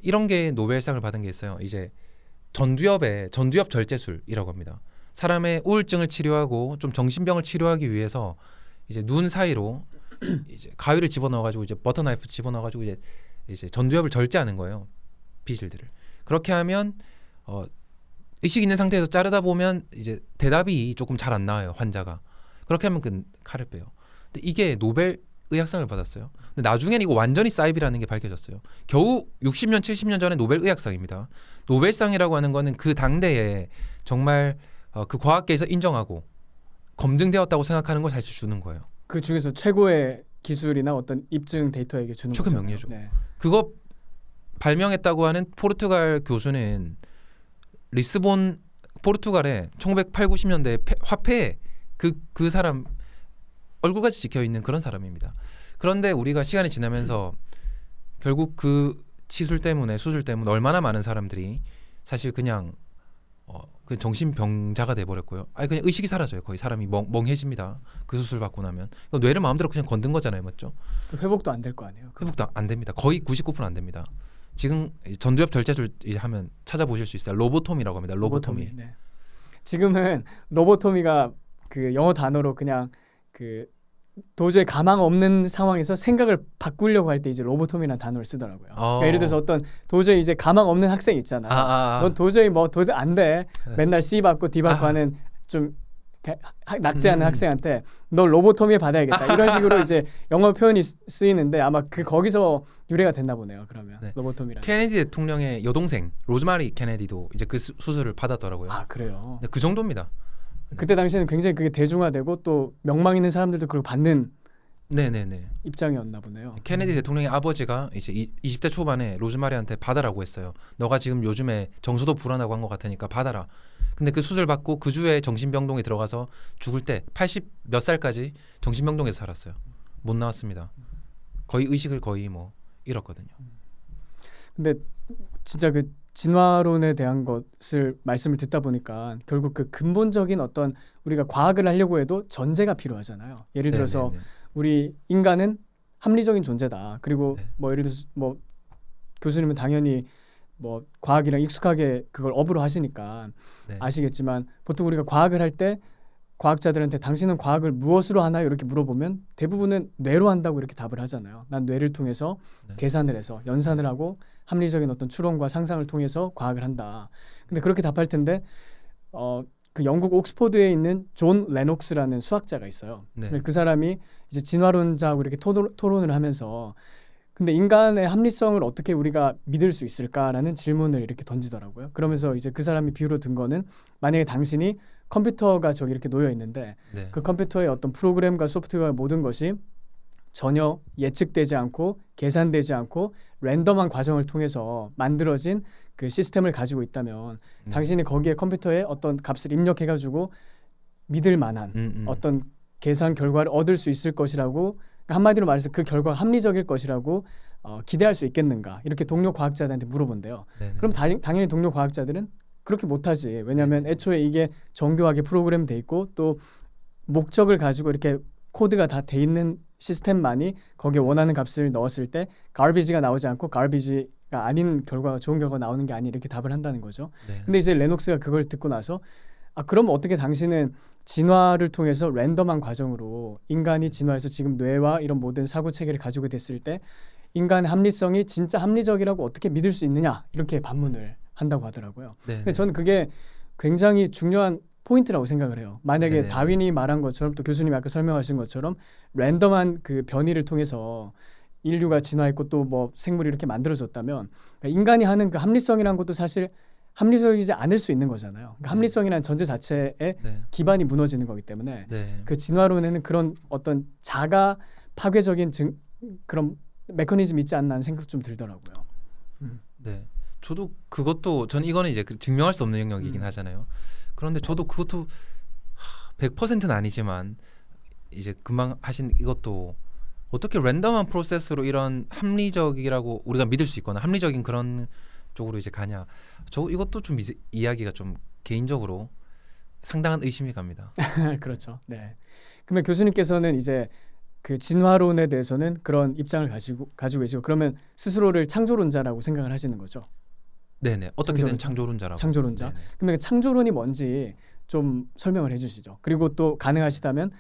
Speaker 1: 이런 게 노벨상을 받은 게 있어요. 이제 전두엽 절제술이라고 합니다. 사람의 우울증을 치료하고 좀 정신병을 치료하기 위해서 이제 눈 사이로 이제 가위를 집어넣어가지고 이제 버터 나이프 집어넣어가지고 이제 전두엽을 절제하는 거예요. 비실들을. 그렇게 하면 의식 있는 상태에서 자르다 보면 이제 대답이 조금 잘 안 나와요. 환자가. 그렇게 하면 그 칼을 빼요. 근데 이게 노벨 의학상을 받았어요. 근데 나중엔 이거 완전히 사이비라는 게 밝혀졌어요. 겨우 60년, 70년 전에 노벨 의학상입니다. 노벨상이라고 하는 거는 그 당대에 정말 그 과학계에서 인정하고 검증되었다고 생각하는 걸 사실 주는 거예요.
Speaker 2: 그 중에서 최고의 기술이나 어떤 입증 데이터에게 주는
Speaker 1: 최고
Speaker 2: 거잖아요.
Speaker 1: 명예죠.
Speaker 2: 네.
Speaker 1: 그거 발명했다고 하는 포르투갈 교수는 리스본 포르투갈에 1980, 90년대 화폐에 그 사람 얼굴같이 찍혀 있는 그런 사람입니다. 그런데 우리가 시간이 지나면서 결국 그 수술 때문에 얼마나 많은 사람들이 사실 그냥 정신병자가 돼버렸고요. 아니 그냥 의식이 사라져요. 거의 사람이 멍해집니다. 그 수술 받고 나면 뇌를 마음대로 그냥 건든 거잖아요, 맞죠?
Speaker 2: 그 회복도 안 될 거 아니에요.
Speaker 1: 회복도 안 됩니다. 거의 99%안 됩니다. 지금 전두엽 절제술 하면 찾아보실 수 있어요. 로보토미라고 합니다. 로보토미.
Speaker 2: 네. 지금은 로보토미가 그 영어 단어로 그냥 그 도저히 가망 없는 상황에서 생각을 바꾸려고 할 때 이제 로보토미라는 단어를 쓰더라고요. 그러니까 예를 들어서 어떤 도저히 이제 가망 없는 학생 있잖아요. 넌 도저히 안 돼.
Speaker 1: 네.
Speaker 2: 맨날 C 받고 D 받고 하는 좀 낙제하는 학생한테 너 로보토미 받아야겠다. 이런 식으로 이제 영어 표현이 쓰이는데 아마 거기서 유래가 됐나 보네요. 그러면
Speaker 1: 네.
Speaker 2: 로보토미라는.
Speaker 1: 케네디 대통령의 여동생 로즈마리 케네디도 이제 그 수술을 받았더라고요.
Speaker 2: 아 그래요.
Speaker 1: 그 정도입니다.
Speaker 2: 그때 당시에는 굉장히 그게 대중화되고 또 명망 있는 사람들도 그걸 받는
Speaker 1: 네네네.
Speaker 2: 입장이었나 보네요.
Speaker 1: 케네디 대통령의 아버지가 이제 20대 초반에 로즈마리한테 받아라고 했어요. 너가 지금 요즘에 정서도 불안하고 한 것 같으니까 받아라. 근데 그 수술 받고 그 주에 정신병동에 들어가서 죽을 때 80 몇 살까지 정신병동에서 살았어요. 못 나왔습니다. 거의 의식을 거의 잃었거든요.
Speaker 2: 근데 진짜 그 진화론에 대한 것을 말씀을 듣다 보니까 결국 그 근본적인 어떤 우리가 과학을 하려고 해도 전제가 필요하잖아요. 예를 들어서
Speaker 1: 네네네.
Speaker 2: 우리 인간은 합리적인 존재다. 그리고
Speaker 1: 네.
Speaker 2: 예를 들어서 교수님은 당연히 과학이랑 익숙하게 그걸 업으로 하시니까
Speaker 1: 네.
Speaker 2: 아시겠지만 보통 우리가 과학을 할 때 과학자들한테 당신은 과학을 무엇으로 하나요? 이렇게 물어보면 대부분은 뇌로 한다고 이렇게 답을 하잖아요. 난 뇌를 통해서
Speaker 1: 네.
Speaker 2: 계산을 해서 연산을 하고 합리적인 어떤 추론과 상상을 통해서 과학을 한다. 근데 그렇게 답할 텐데 그 영국 옥스퍼드에 있는 존 레녹스라는 수학자가 있어요.
Speaker 1: 네.
Speaker 2: 그 사람이 이제 진화론자하고 이렇게 토론을 하면서 근데 인간의 합리성을 어떻게 우리가 믿을 수 있을까라는 질문을 이렇게 던지더라고요. 그러면서 이제 그 사람이 비유로 든 거는 만약에 당신이 컴퓨터가 저기 이렇게 놓여 있는데
Speaker 1: 네.
Speaker 2: 그 컴퓨터의 어떤 프로그램과 소프트웨어 모든 것이 전혀 예측되지 않고 계산되지 않고 랜덤한 과정을 통해서 만들어진 그 시스템을 가지고 있다면
Speaker 1: 네.
Speaker 2: 당신이 거기에 컴퓨터에 어떤 값을 입력해가지고 믿을 만한 어떤 계산 결과를 얻을 수 있을 것이라고, 그러니까 한마디로 말해서 그 결과가 합리적일 것이라고 기대할 수 있겠는가, 이렇게 동료 과학자들한테 물어본대요.
Speaker 1: 네네.
Speaker 2: 그럼 당연히 동료 과학자들은 그렇게 못하지. 왜냐하면 애초에 이게 정교하게 프로그램돼 있고 또 목적을 가지고 이렇게 코드가 다 돼 있는 시스템만이 거기에 원하는 값을 넣었을 때 garbage가 나오지 않고 garbage가 아닌 결과가 좋은 결과가 나오는 게 아니, 이렇게 답을 한다는 거죠.
Speaker 1: 네.
Speaker 2: 근데 이제 레녹스가 그걸 듣고 나서 그럼 어떻게 당신은 진화를 통해서 랜덤한 과정으로 인간이 진화해서 지금 뇌와 이런 모든 사고 체계를 가지고 됐을 때 인간의 합리성이 진짜 합리적이라고 어떻게 믿을 수 있느냐, 이렇게 반문을 한다고 하더라고요.
Speaker 1: 네.
Speaker 2: 근데 저는 그게 굉장히 중요한 포인트라고 생각을 해요. 만약에
Speaker 1: 네네.
Speaker 2: 다윈이 말한 것처럼 또 교수님이 아까 설명하신 것처럼 랜덤한 그 변이를 통해서 인류가 진화했고 또 뭐 생물이 이렇게 만들어졌다면 그러니까 인간이 하는 그 합리성이라는 것도 사실 합리적이지 않을 수 있는 거잖아요. 그러니까 합리성이라는 전제 자체에
Speaker 1: 네.
Speaker 2: 기반이 무너지는 거기 때문에
Speaker 1: 네.
Speaker 2: 그 진화론에는 그런 어떤 자가 파괴적인 그런 메커니즘이 있지 않나 하는 생각 좀 들더라고요.
Speaker 1: 네. 저도 그것도 전 이거는 이제 증명할 수 없는 영역이긴 하잖아요. 그런데 저도 그것도 100%는 아니지만 이제 금방 하신 이것도 어떻게 랜덤한 프로세스로 이런 합리적이라고 우리가 믿을 수 있거나 합리적인 그런 쪽으로 이제 가냐. 저 이것도 좀 이야기가 좀 개인적으로 상당한 의심이 갑니다.
Speaker 2: 그렇죠. 네. 그러면 교수님께서는 이제 그 진화론에 대해서는 그런 입장을 가지고 계시고, 그러면 스스로를 창조론자라고 생각을 하시는 거죠.
Speaker 1: 네네. 어떻게든 창조론자라고.
Speaker 2: 창조론자.
Speaker 1: 네네.
Speaker 2: 그러면 창조론이 뭔지 좀 설명을 해주시죠. 그리고 또 가능하시다면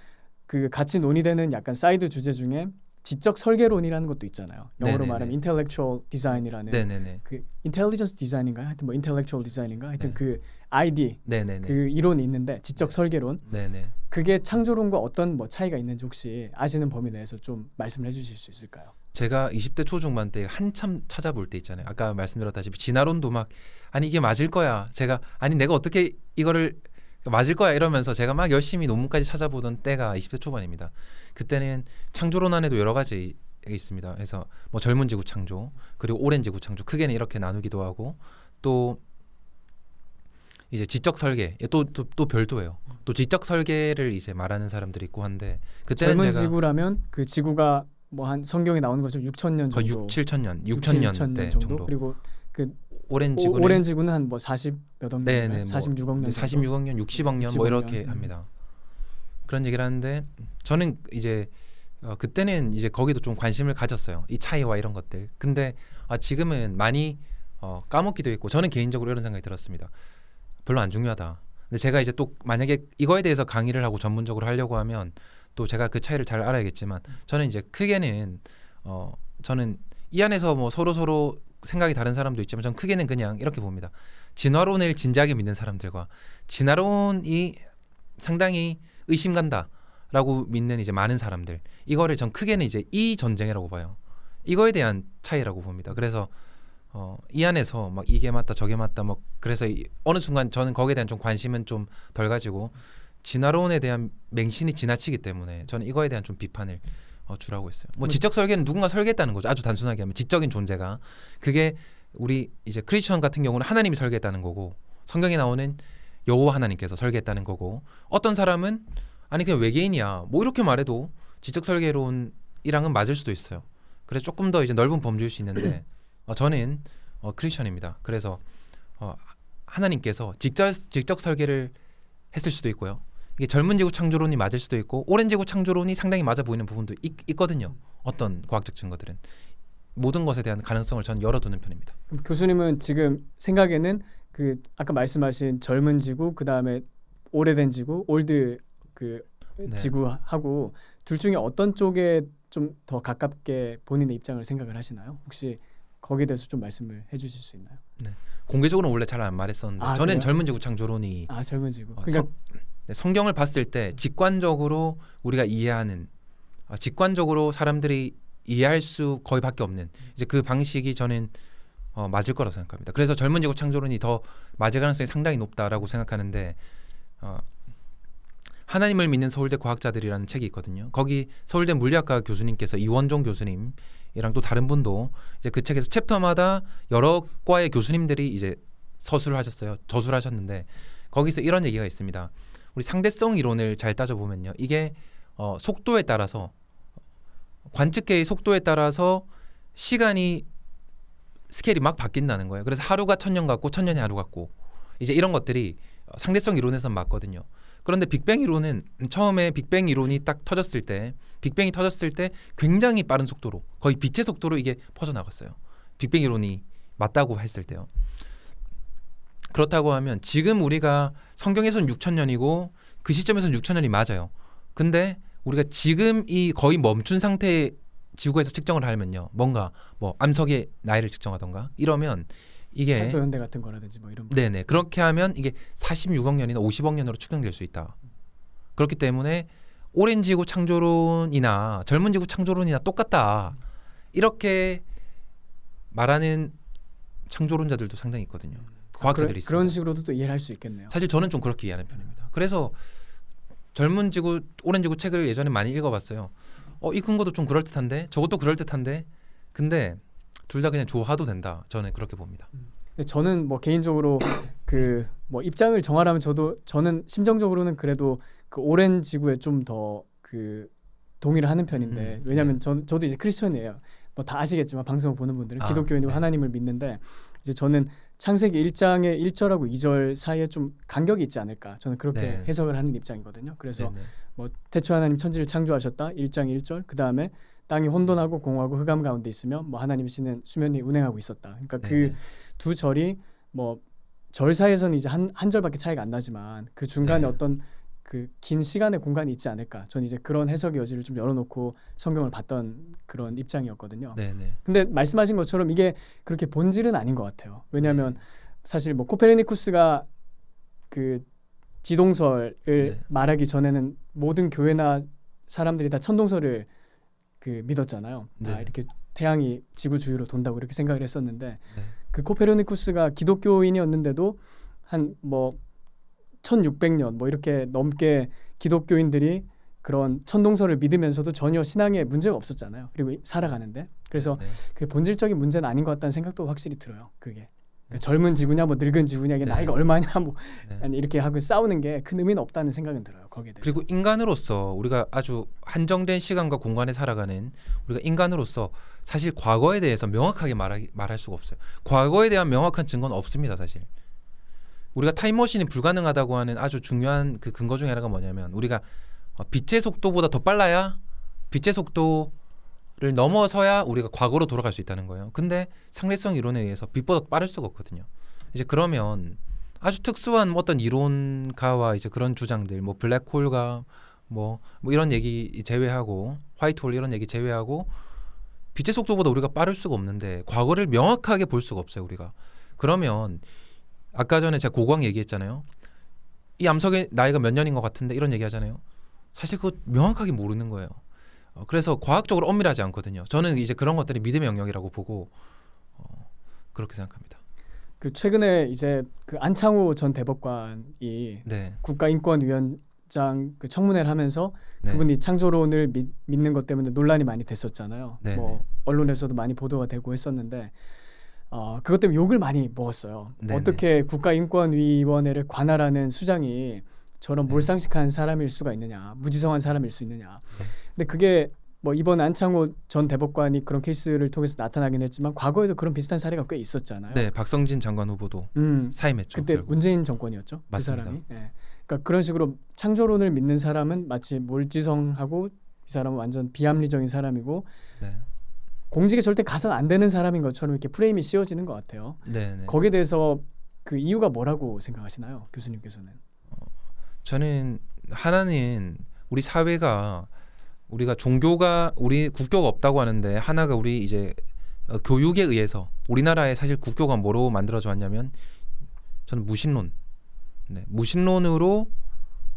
Speaker 2: 그 같이 논의되는 약간 사이드 주제 중에 지적 설계론이라는 것도 있잖아요. 영어로
Speaker 1: 네네네.
Speaker 2: 말하면 intellectual design이라는
Speaker 1: 네네네.
Speaker 2: 그 intelligence design인가, 하여튼 뭐 intellectual design인가, 하여튼
Speaker 1: 네.
Speaker 2: 그 ID
Speaker 1: 네네네.
Speaker 2: 그 이론이 있는데 지적 설계론.
Speaker 1: 네네.
Speaker 2: 그게 창조론과 어떤 뭐 차이가 있는지 혹시 아시는 범위 내에서 좀 말씀을 해주실 수 있을까요?
Speaker 1: 제가 20대 초중반 때 한참 찾아볼 때 있잖아요. 아까 말씀드렸다시피 진화론도 막 아니 이게 맞을 거야. 제가 아니 내가 어떻게 이거를 맞을 거야 이러면서 제가 막 열심히 논문까지 찾아보던 때가 20대 초반입니다. 그때는 창조론 안에도 여러 가지 있습니다. 그래서 뭐 젊은 지구 창조, 그리고 오랜 지구 창조, 크게는 이렇게 나누기도 하고, 또 이제 지적 설계, 또 별도예요. 또 지적 설계를 이제 말하는 사람들이 있고 한데, 그때는
Speaker 2: 젊은
Speaker 1: 제가
Speaker 2: 지구라면 그 지구가 뭐 한 성경에 나오는 것처럼 6,000년 정도,
Speaker 1: 거의 6,000년 대 정도.
Speaker 2: 그리고 그
Speaker 1: 오랜 지구는
Speaker 2: 오랜 지구는 한 뭐 40 몇 억 년,
Speaker 1: 네네,
Speaker 2: 46억 년,
Speaker 1: 46억 년, 60억 년
Speaker 2: 60억
Speaker 1: 뭐
Speaker 2: 년.
Speaker 1: 이렇게 합니다. 그런 얘기를 하는데 저는 이제 그때는 이제 거기도 좀 관심을 가졌어요. 이 차이와 이런 것들. 근데 지금은 많이 까먹기도 했고, 저는 개인적으로 이런 생각이 들었습니다. 별로 안 중요하다. 근데 제가 이제 또 만약에 이거에 대해서 강의를 하고 전문적으로 하려고 하면 또 제가 그 차이를 잘 알아야겠지만, 저는 이제 크게는 저는 이 안에서 뭐 서로 생각이 다른 사람도 있지만 저는 크게는 그냥 이렇게 봅니다. 진화론을 진지하게 믿는 사람들과 진화론이 상당히 의심 간다라고 믿는 이제 많은 사람들, 이거를 전 크게는 이제 이 전쟁이라고 봐요. 이거에 대한 차이라고 봅니다. 그래서 이 안에서 막 이게 맞다 저게 맞다 뭐, 그래서 어느 순간 저는 거기에 대한 좀 관심은 좀 덜 가지고 진화론에 대한 맹신이 지나치기 때문에 저는 이거에 대한 좀 비판을 주라고 했어요. 뭐 지적 설계는 누군가 설계했다는 거죠. 아주 단순하게 하면 지적인 존재가, 그게 우리 이제 크리스천 같은 경우는 하나님이 설계했다는 거고, 성경에 나오는 여호와 하나님께서 설계했다는 거고, 어떤 사람은 아니 그냥 외계인이야 뭐 이렇게 말해도 지적 설계론이랑은 맞을 수도 있어요. 그래서 조금 더 이제 넓은 범주일 수 있는데 저는 크리스천입니다. 그래서 하나님께서 직접 설계를 했을 수도 있고요. 이게 젊은 지구 창조론이 맞을 수도 있고 오랜 지구 창조론이 상당히 맞아 보이는 부분도 있거든요. 어떤 과학적 증거들은 모든 것에 대한 가능성을 저는 열어두는 편입니다.
Speaker 2: 그럼 교수님은 지금 생각에는 그 아까 말씀하신 젊은 지구, 그 다음에 오래된 지구, 올드 그
Speaker 1: 네.
Speaker 2: 지구하고 둘 중에 어떤 쪽에 좀 더 가깝게 본인의 입장을 생각을 하시나요? 혹시 거기에 대해서 좀 말씀을 해주실 수 있나요?
Speaker 1: 공개적으로는 원래 잘 안 말했었는데 저는
Speaker 2: 그래요?
Speaker 1: 젊은 지구 창조론이
Speaker 2: 젊은 지구. 그러니까
Speaker 1: 성경을 봤을 때 직관적으로 우리가 이해하는 직관적으로 사람들이 이해할 수 거의 밖에 없는 이제 그 방식이 저는 맞을 거라고 생각합니다. 그래서 젊은 지구 창조론이 더 맞을 가능성이 상당히 높다라고 생각하는데 하나님을 믿는 서울대 과학자들이라는 책이 있거든요. 거기 서울대 물리학과 교수님께서 이원종 교수님이랑 또 다른 분도 이제 그 책에서 챕터마다 여러 과의 교수님들이 이제 서술을 하셨어요. 저술을 하셨는데 거기서 이런 얘기가 있습니다. 우리 상대성 이론을 잘 따져보면요. 이게 속도에 따라서 관측계의 속도에 따라서 시간이 스케일이 막 바뀐다는 거예요. 그래서 하루가 1000년 같고 1000년이 하루 같고 이제 이런 것들이 상대성 이론에서는 맞거든요. 그런데 빅뱅 이론은 처음에 빅뱅 이론이 딱 터졌을 때 빅뱅이 터졌을 때 굉장히 빠른 속도로 거의 빛의 속도로 이게 퍼져나갔어요. 빅뱅 이론이 맞다고 했을 때요. 그렇다고 하면 지금 우리가 성경에서는 6000년이고 그 시점에서는 6000년이 맞아요. 근데 우리가 지금 이 거의 멈춘 상태의 지구에서 측정을 하면요. 뭔가 뭐 암석의 나이를 측정하던가 이러면 이게
Speaker 2: 탄소연대 같은 거라든지 뭐 이런
Speaker 1: 네네 그렇게 하면 이게 46억 년이나 50억 년으로 측정될 수 있다. 그렇기 때문에 오랜 지구 창조론이나 젊은 지구 창조론이나 똑같다. 이렇게 말하는 창조론자들도 상당히 있거든요. 과학자들이 있습니다.
Speaker 2: 그런 식으로도 또 이해를 할 수 있겠네요.
Speaker 1: 사실 저는 좀 그렇게 이해하는 편입니다. 그래서 젊은 지구, 오랜 지구 책을 예전에 많이 읽어봤어요. 이 근거도 좀 그럴듯한데 저것도 그럴듯한데 근데 둘 다 그냥 좋아도 된다. 저는 그렇게 봅니다.
Speaker 2: 근데 저는 뭐 개인적으로 그 뭐 입장을 정하라면 저는 심정적으로는 그래도 그 오랜 지구에 좀 더 그 동의를 하는 편인데 왜냐하면 저도 이제 크리스천이에요. 뭐 다 아시겠지만 방송을 보는 분들은 기독교인이고
Speaker 1: 네.
Speaker 2: 하나님을 믿는데 이제 저는 창세기 1장의 1절하고 2절 사이에 좀 간격이 있지 않을까. 저는 그렇게
Speaker 1: 네.
Speaker 2: 해석을 하는 입장이거든요. 그래서
Speaker 1: 네네.
Speaker 2: 뭐 태초 하나님 천지를 창조하셨다 1장 1절 그 다음에 땅이 혼돈하고 공허하고 흑암 가운데 있으며 뭐 하나님이시는 수면 위에 운행하고 있었다. 그러니까
Speaker 1: 네네.
Speaker 2: 그 두 절이 뭐 절 사이에서는 이제 한 절밖에 차이가 안 나지만 그 중간에
Speaker 1: 네.
Speaker 2: 어떤 그 긴 시간의 공간이 있지 않을까. 저는 이제 그런 해석의 여지를 좀 열어놓고 성경을 봤던 그런 입장이었거든요.
Speaker 1: 네네.
Speaker 2: 근데 말씀하신 것처럼 이게 그렇게 본질은 아닌 것 같아요. 왜냐하면 사실 뭐 코페르니쿠스가 그 지동설을
Speaker 1: 네.
Speaker 2: 말하기 전에는 모든 교회나 사람들이 다 천동설을 그 믿었잖아요. 다
Speaker 1: 네.
Speaker 2: 이렇게 태양이 지구 주위로 돈다고 이렇게 생각을 했었는데
Speaker 1: 네.
Speaker 2: 그 코페르니쿠스가 기독교인이었는데도 한 뭐 1600년 뭐 이렇게 넘게 기독교인들이 그런 천동설을 믿으면서도 전혀 신앙에 문제가 없었잖아요. 그리고 살아가는데 그래서
Speaker 1: 네.
Speaker 2: 그 본질적인 문제는 아닌 것 같다는 생각도 확실히 들어요. 그게 그러니까 젊은 지구냐 뭐 늙은 지구냐 이게
Speaker 1: 네.
Speaker 2: 나이가 얼마냐 뭐
Speaker 1: 네.
Speaker 2: 아니, 이렇게 하고 싸우는 게 큰 의미는 없다는 생각은 들어요. 거기에 대해서.
Speaker 1: 그리고 인간으로서 우리가 아주 한정된 시간과 공간에 살아가는 우리가 인간으로서 사실 과거에 대해서 명확하게 말할 수가 없어요. 과거에 대한 명확한 증거는 없습니다. 사실 우리가 타임머신이 불가능하다고 하는 아주 중요한 그 근거 중에 하나가 뭐냐면 우리가 빛의 속도보다 더 빨라야 빛의 속도를 넘어서야 우리가 과거로 돌아갈 수 있다는 거예요. 근데 상대성 이론에 의해서 빛보다 빠를 수가 없거든요. 이제 그러면 아주 특수한 어떤 이론가와 이제 그런 주장들, 뭐 블랙홀과 뭐 이런 얘기 제외하고 화이트홀 이런 얘기 제외하고 빛의 속도보다 우리가 빠를 수가 없는데 과거를 명확하게 볼 수가 없어요. 우리가 그러면 아까 전에 제가 고광 얘기했잖아요. 이 암석의 나이가 몇 년인 것 같은데 이런 얘기하잖아요. 사실 그거 명확하게 모르는 거예요. 그래서 과학적으로 엄밀하지 않거든요. 저는 이제 그런 것들이 믿음의 영역이라고 보고 그렇게 생각합니다.
Speaker 2: 그 최근에 이제 그 안창호 전 대법관이
Speaker 1: 네.
Speaker 2: 국가인권위원장 그 청문회를 하면서
Speaker 1: 네.
Speaker 2: 그분이 창조론을 믿는 것 때문에 논란이 많이 됐었잖아요.
Speaker 1: 네,
Speaker 2: 뭐 언론에서도 많이 보도가 되고 했었는데 그것 때문에 욕을 많이 먹었어요.
Speaker 1: 네,
Speaker 2: 어떻게 국가인권위원회를 관할하는 수장이 저런
Speaker 1: 네.
Speaker 2: 몰상식한 사람일 수가 있느냐, 무지성한 사람일 수 있느냐.
Speaker 1: 네.
Speaker 2: 근데 그게 뭐 이번 안창호 전 대법관이 그런 케이스를 통해서 나타나긴 했지만 과거에도 그런 비슷한 사례가 꽤 있었잖아요.
Speaker 1: 네, 박성진 장관 후보도 사임했죠.
Speaker 2: 그때
Speaker 1: 결국.
Speaker 2: 문재인 정권이었죠.
Speaker 1: 맞습니다.
Speaker 2: 그 사람이. 예. 그러니까 그런 식으로 창조론을 믿는 사람은 마치 몰지성하고 이 사람은 완전 비합리적인 사람이고
Speaker 1: 네.
Speaker 2: 공직에 절대 가서는 안 되는 사람인 것처럼 이렇게 프레임이 씌워지는 것 같아요.
Speaker 1: 네, 네.
Speaker 2: 거기에 대해서 그 이유가 뭐라고 생각하시나요, 교수님께서는?
Speaker 1: 저는 하나는 우리 사회가 우리가 종교가 우리 국교가 없다고 하는데 하나가 우리 이제 교육에 의해서 우리나라에 사실 국교가 뭐로 만들어져 왔냐면 저는 무신론, 네, 무신론으로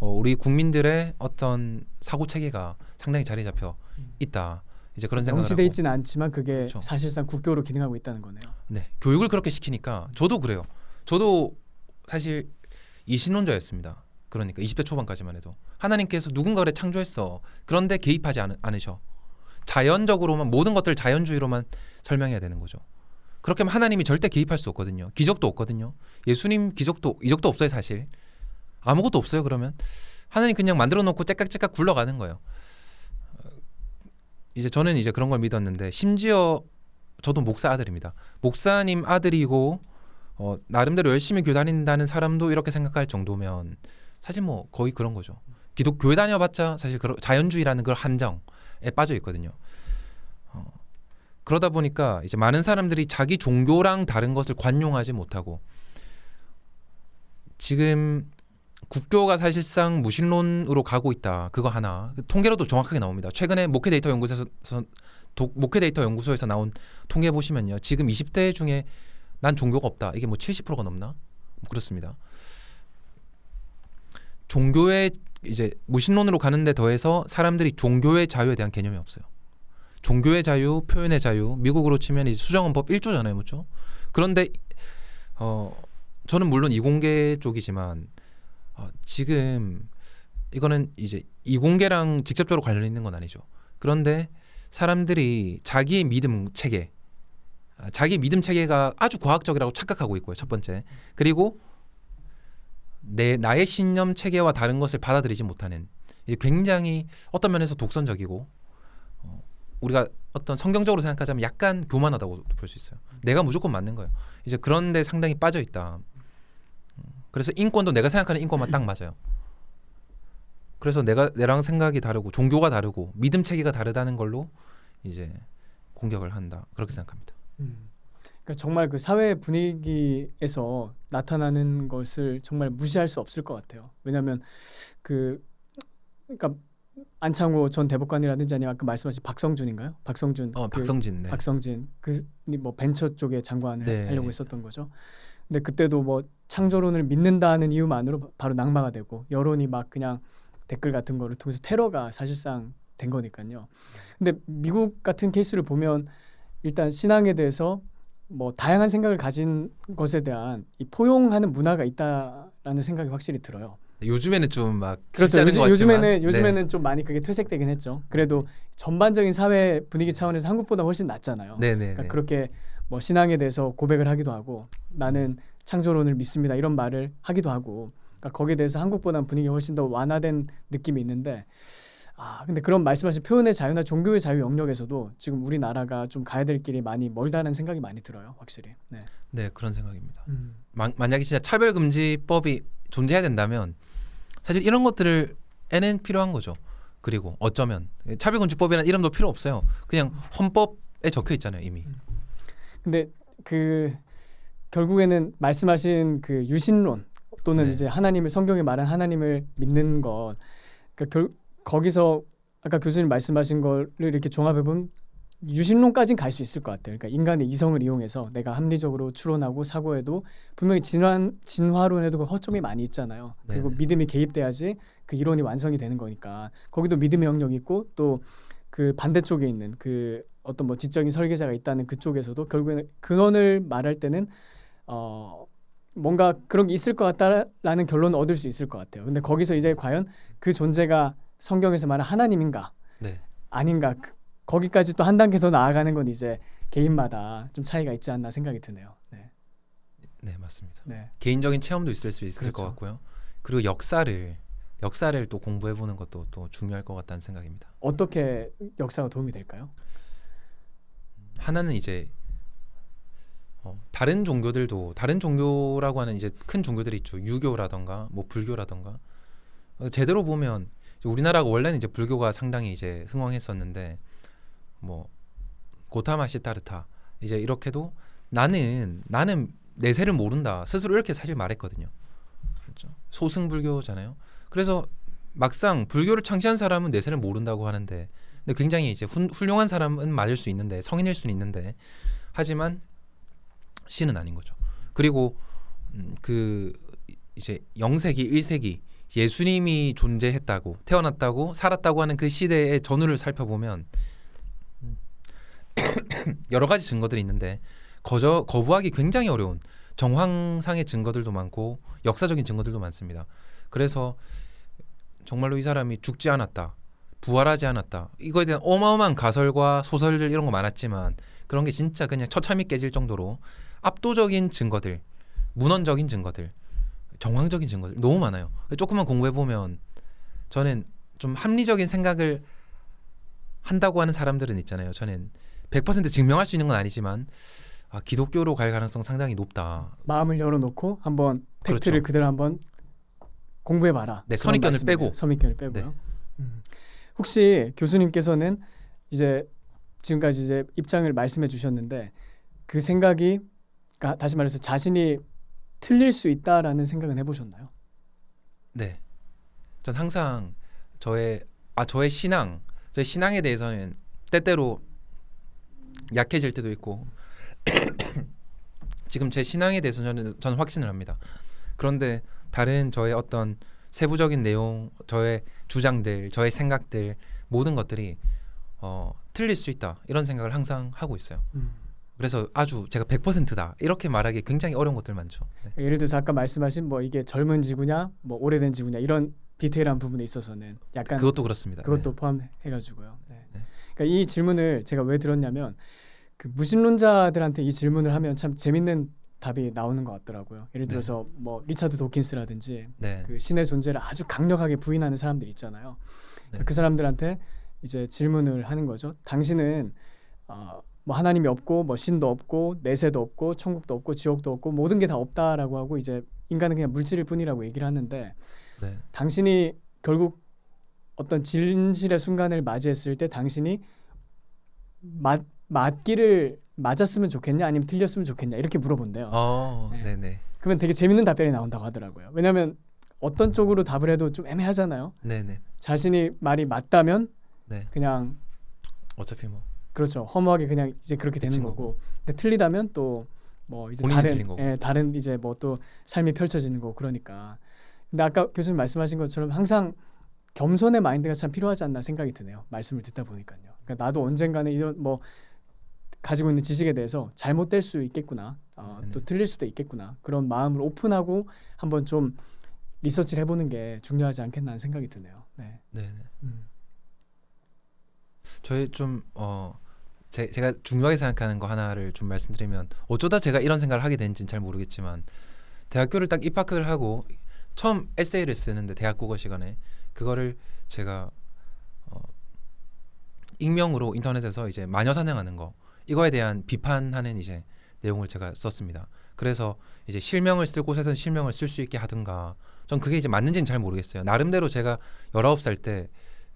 Speaker 1: 우리 국민들의 어떤 사고 체계가 상당히 자리 잡혀 있다. 이제 그런 생각을
Speaker 2: 명시돼
Speaker 1: 하고.
Speaker 2: 있지는 않지만 그게
Speaker 1: 그렇죠.
Speaker 2: 사실상 국교로 기능하고 있다는 거네요.
Speaker 1: 네, 교육을 그렇게 시키니까 저도 그래요. 저도 사실 이신론자였습니다. 그러니까 20대 초반까지만 해도 하나님께서 누군가를 창조했어. 그런데 개입하지 않으셔. 자연적으로만 모든 것들 자연주의로만 설명해야 되는 거죠. 그렇게 하면 하나님이 절대 개입할 수 없거든요. 기적도 없거든요. 예수님 기적도 이적도 없어요, 사실. 아무것도 없어요. 그러면 하나님 그냥 만들어 놓고 째깍째깍 굴러가는 거예요. 이제 저는 이제 그런 걸 믿었는데 심지어 저도 목사 아들입니다. 목사님 아들이고 나름대로 열심히 교회 다닌다는 사람도 이렇게 생각할 정도면 사실 뭐 거의 그런 거죠. 교회 다녀봤자 사실 자연주의라는 그런 함정에 빠져 있거든요. 그러다 보니까 이제 많은 사람들이 자기 종교랑 다른 것을 관용하지 못하고 지금 국교가 사실상 무신론으로 가고 있다. 그거 하나 통계로도 정확하게 나옵니다. 최근에 목회 데이터 연구소에서 나온 통계 보시면요. 지금 20대 중에 난 종교가 없다. 이게 뭐 70%가 넘나? 뭐 그렇습니다. 종교의 이제 무신론으로 가는데 더해서 사람들이 종교의 자유에 대한 개념이 없어요. 종교의 자유, 표현의 자유, 미국으로 치면 이제 수정헌법 1조 전에 묻죠. 그런데 저는 물론 이공계 쪽이지만 지금 이거는 이제 이공계랑 직접적으로 관련 있는 건 아니죠. 그런데 사람들이 자기의 믿음 체계가 아주 과학적이라고 착각하고 있고요. 첫 번째. 그리고 나의 신념 체계와 다른 것을 받아들이지 못하는 굉장히 어떤 면에서 독선적이고 우리가 어떤 성경적으로 생각하자면 약간 교만하다고 볼 수 있어요. 내가 무조건 맞는 거예요. 이제 그런데 상당히 빠져 있다. 그래서 인권도 내가 생각하는 인권만 딱 맞아요. 그래서 내랑 생각이 다르고 종교가 다르고 믿음 체계가 다르다는 걸로 이제 공격을 한다. 그렇게 생각합니다.
Speaker 2: 그러니까 정말 그 사회 분위기에서 나타나는 것을 정말 무시할 수 없을 것 같아요. 왜냐하면 그러니까 안창호 전 대법관이라든지 아니면 아까 말씀하신 박성준인가요? 박성준.
Speaker 1: 박성진. 네.
Speaker 2: 박성진 뭐 벤처 쪽에 장관을
Speaker 1: 네.
Speaker 2: 하려고 했었던 거죠. 근데 그때도 뭐 창조론을 믿는다는 이유만으로 바로 낙마가 되고 여론이 막 그냥 댓글 같은 거를 통해서 테러가 사실상 된 거니까요. 근데 미국 같은 케이스를 보면 일단 신앙에 대해서 뭐 다양한 생각을 가진 것에 대한 이 포용하는 문화가 있다라는 생각이 확실히 들어요.
Speaker 1: 요즘에는 좀 막
Speaker 2: 그렇죠. 요즘에는
Speaker 1: 네.
Speaker 2: 좀 많이 그게 퇴색되긴 했죠. 그래도 전반적인 사회 분위기 차원에서 한국보다 훨씬 낫잖아요.
Speaker 1: 네네.
Speaker 2: 그러니까 그렇게 뭐 신앙에 대해서 고백을 하기도 하고 나는 창조론을 믿습니다 이런 말을 하기도 하고 그러니까 거기에 대해서 한국보다는 분위기가 훨씬 더 완화된 느낌이 있는데 근데 그런 말씀하신 표현의 자유나 종교의 자유 영역에서도 지금 우리나라가 좀 가야 될 길이 많이 멀다는 생각이 많이 들어요. 확실히. 네.
Speaker 1: 네, 그런 생각입니다. 만약에 진짜 차별금지법이 존재해야 된다면 사실 이런 것들에는 필요한 거죠. 그리고 어쩌면 차별금지법이라는 이름도 필요 없어요. 그냥 헌법에 적혀 있잖아요, 이미.
Speaker 2: 근데 결국에는 말씀하신 그 유신론 또는
Speaker 1: 네.
Speaker 2: 이제 하나님을 성경에 말한 하나님을 믿는 것 그러니까 거기서 아까 교수님 말씀하신 거를 이렇게 종합해 보면 유신론까지는 갈 수 있을 것 같아요. 그러니까 인간의 이성을 이용해서 내가 합리적으로 추론하고 사고해도 분명히 진화론에도 그 허점이 많이 있잖아요. 그리고
Speaker 1: 네네.
Speaker 2: 믿음이 개입돼야지 그 이론이 완성이 되는 거니까 거기도 믿음의 영역이 있고 또 그 반대쪽에 있는 그 어떤 뭐 지적인 설계자가 있다는 그쪽에서도 결국에는 근원을 말할 때는 뭔가 그런 게 있을 것 같다라는 결론을 얻을 수 있을 것 같아요. 근데 거기서 이제 과연 그 존재가 성경에서 말하는 하나님인가
Speaker 1: 네.
Speaker 2: 아닌가 거기까지 또 한 단계 더 나아가는 건 이제 개인마다 좀 차이가 있지 않나 생각이 드네요. 네,
Speaker 1: 네, 맞습니다.
Speaker 2: 네.
Speaker 1: 개인적인 체험도 있을 수 있을
Speaker 2: 그렇죠.
Speaker 1: 것 같고요. 그리고 역사를 또 공부해 보는 것도 또 중요할 것 같다는 생각입니다.
Speaker 2: 어떻게 역사가 도움이 될까요?
Speaker 1: 하나는 이제 다른 종교라고 하는 이제 큰 종교들이 있죠. 유교라던가 뭐 불교라던가 제대로 보면 우리나라가 원래는 이제 불교가 상당히 이제 흥왕했었는데 뭐 고타마 시타르타 이제 이렇게도 나는 내세를 모른다 스스로 이렇게 사실 말했거든요. 그렇죠? 소승불교잖아요. 그래서 막상 불교를 창시한 사람은 내세를 모른다고 하는데 근데 굉장히 이제 훌륭한 사람은 맞을 수 있는데 성인일 수는 있는데 하지만 신은 아닌 거죠. 그리고 그 이제 0세기 1세기 예수님이 존재했다고 태어났다고 살았다고 하는 그 시대의 전후를 살펴보면 여러 가지 증거들이 있는데 거부하기 굉장히 어려운 정황상의 증거들도 많고 역사적인 증거들도 많습니다. 그래서 정말로 이 사람이 죽지 않았다, 부활하지 않았다, 이거에 대한 어마어마한 가설과 소설들 이런 거 많았지만 그런 게 진짜 그냥 처참히 깨질 정도로 압도적인 증거들, 문헌적인 증거들, 정황적인 증거들 너무 많아요. 조금만 공부해 보면 저는 좀 합리적인 생각을 한다고 하는 사람들은 있잖아요. 저는 100% 증명할 수 있는 건 아니지만 기독교로 갈 가능성 상당히 높다.
Speaker 2: 마음을 열어놓고 한번 팩트를
Speaker 1: 그렇죠.
Speaker 2: 그대로 한번 공부해봐라.
Speaker 1: 네,
Speaker 2: 그런
Speaker 1: 선입견을
Speaker 2: 말씀이네요.
Speaker 1: 빼고.
Speaker 2: 선입견을 빼고요.
Speaker 1: 네.
Speaker 2: 혹시 교수님께서는 이제 지금까지 이제 입장을 말씀해 주셨는데 그 생각이 그러니까 다시 말해서 자신이 틀릴 수 있다라는 생각은 해보셨나요?
Speaker 1: 네, 전 항상 저의 신앙에 대해서는 때때로 약해질 때도 있고 지금 제 신앙에 대해서 저는 확신을 합니다. 그런데 다른 저의 어떤 세부적인 내용, 저의 주장들, 저의 생각들 모든 것들이 틀릴 수 있다 이런 생각을 항상 하고 있어요. 그래서 아주 제가 100%다 이렇게 말하기 굉장히 어려운 것들 많죠. 네.
Speaker 2: 예를 들어서 아까 말씀하신 뭐 이게 젊은 지구냐, 뭐 오래된 지구냐 이런 디테일한 부분에 있어서는 약간
Speaker 1: 그것도 그렇습니다.
Speaker 2: 그것도
Speaker 1: 네.
Speaker 2: 포함해가지고요. 네.
Speaker 1: 네.
Speaker 2: 그러니까 이 질문을 제가 왜 들었냐면 그 무신론자들한테 이 질문을 하면 참 재밌는 답이 나오는 것 같더라고요. 예를 들어서 뭐 리차드 도킨스라든지
Speaker 1: 네.
Speaker 2: 그 신의 존재를 아주 강력하게 부인하는 사람들 있잖아요.
Speaker 1: 네.
Speaker 2: 그 사람들한테 이제 질문을 하는 거죠. 당신은 뭐 하나님이 없고 뭐 신도 없고 내세도 없고 천국도 없고 지옥도 없고 모든 게 다 없다라고 하고 이제 인간은 그냥 물질일 뿐이라고 얘기를 하는데
Speaker 1: 네.
Speaker 2: 당신이 결국 어떤 진실의 순간을 맞이했을 때 당신이 맞기를 맞았으면 좋겠냐 아니면 틀렸으면 좋겠냐 이렇게 물어본대요. 네.
Speaker 1: 네네.
Speaker 2: 그러면 되게 재밌는 답변이 나온다고 하더라고요. 왜냐하면 어떤 쪽으로 답을 해도 좀 애매하잖아요.
Speaker 1: 네네.
Speaker 2: 자신이 말이 맞다면
Speaker 1: 네.
Speaker 2: 그냥
Speaker 1: 어차피 뭐
Speaker 2: 그렇죠. 허무하게 그냥 이제 그렇게 되는
Speaker 1: 그친
Speaker 2: 거고. 근데 틀리다면 또 뭐 이제
Speaker 1: 본인이 틀린 거고.
Speaker 2: 다른 이제 뭐 또 삶이 펼쳐지는 거고 그러니까. 근데 아까 교수님 말씀하신 것처럼 항상 겸손의 마인드가 참 필요하지 않나 생각이 드네요. 말씀을 듣다 보니까요. 그러니까 나도 언젠가는 이런 뭐 가지고 있는 지식에 대해서 잘못될 수 있겠구나. 또 틀릴 수도 있겠구나. 그런 마음을 오픈하고 한번 좀 리서치를 해보는 게 중요하지 않겠나 하는 생각이 드네요. 네.
Speaker 1: 네네. 저희 좀 제가 중요하게 생각하는 거 하나를 좀 말씀드리면 어쩌다 제가 이런 생각을 하게 된지는 잘 모르겠지만 대학교를 딱 입학을 하고 처음 에세이를 쓰는데 대학 국어 시간에 그거를 제가 익명으로 인터넷에서 이제 마녀 사냥하는 거 이거에 대한 비판하는 이제 내용을 제가 썼습니다. 그래서 이제 실명을 쓸 곳에서는 실명을 쓸 수 있게 하든가 전 그게 이제 맞는지는 잘 모르겠어요. 나름대로 제가 19살 때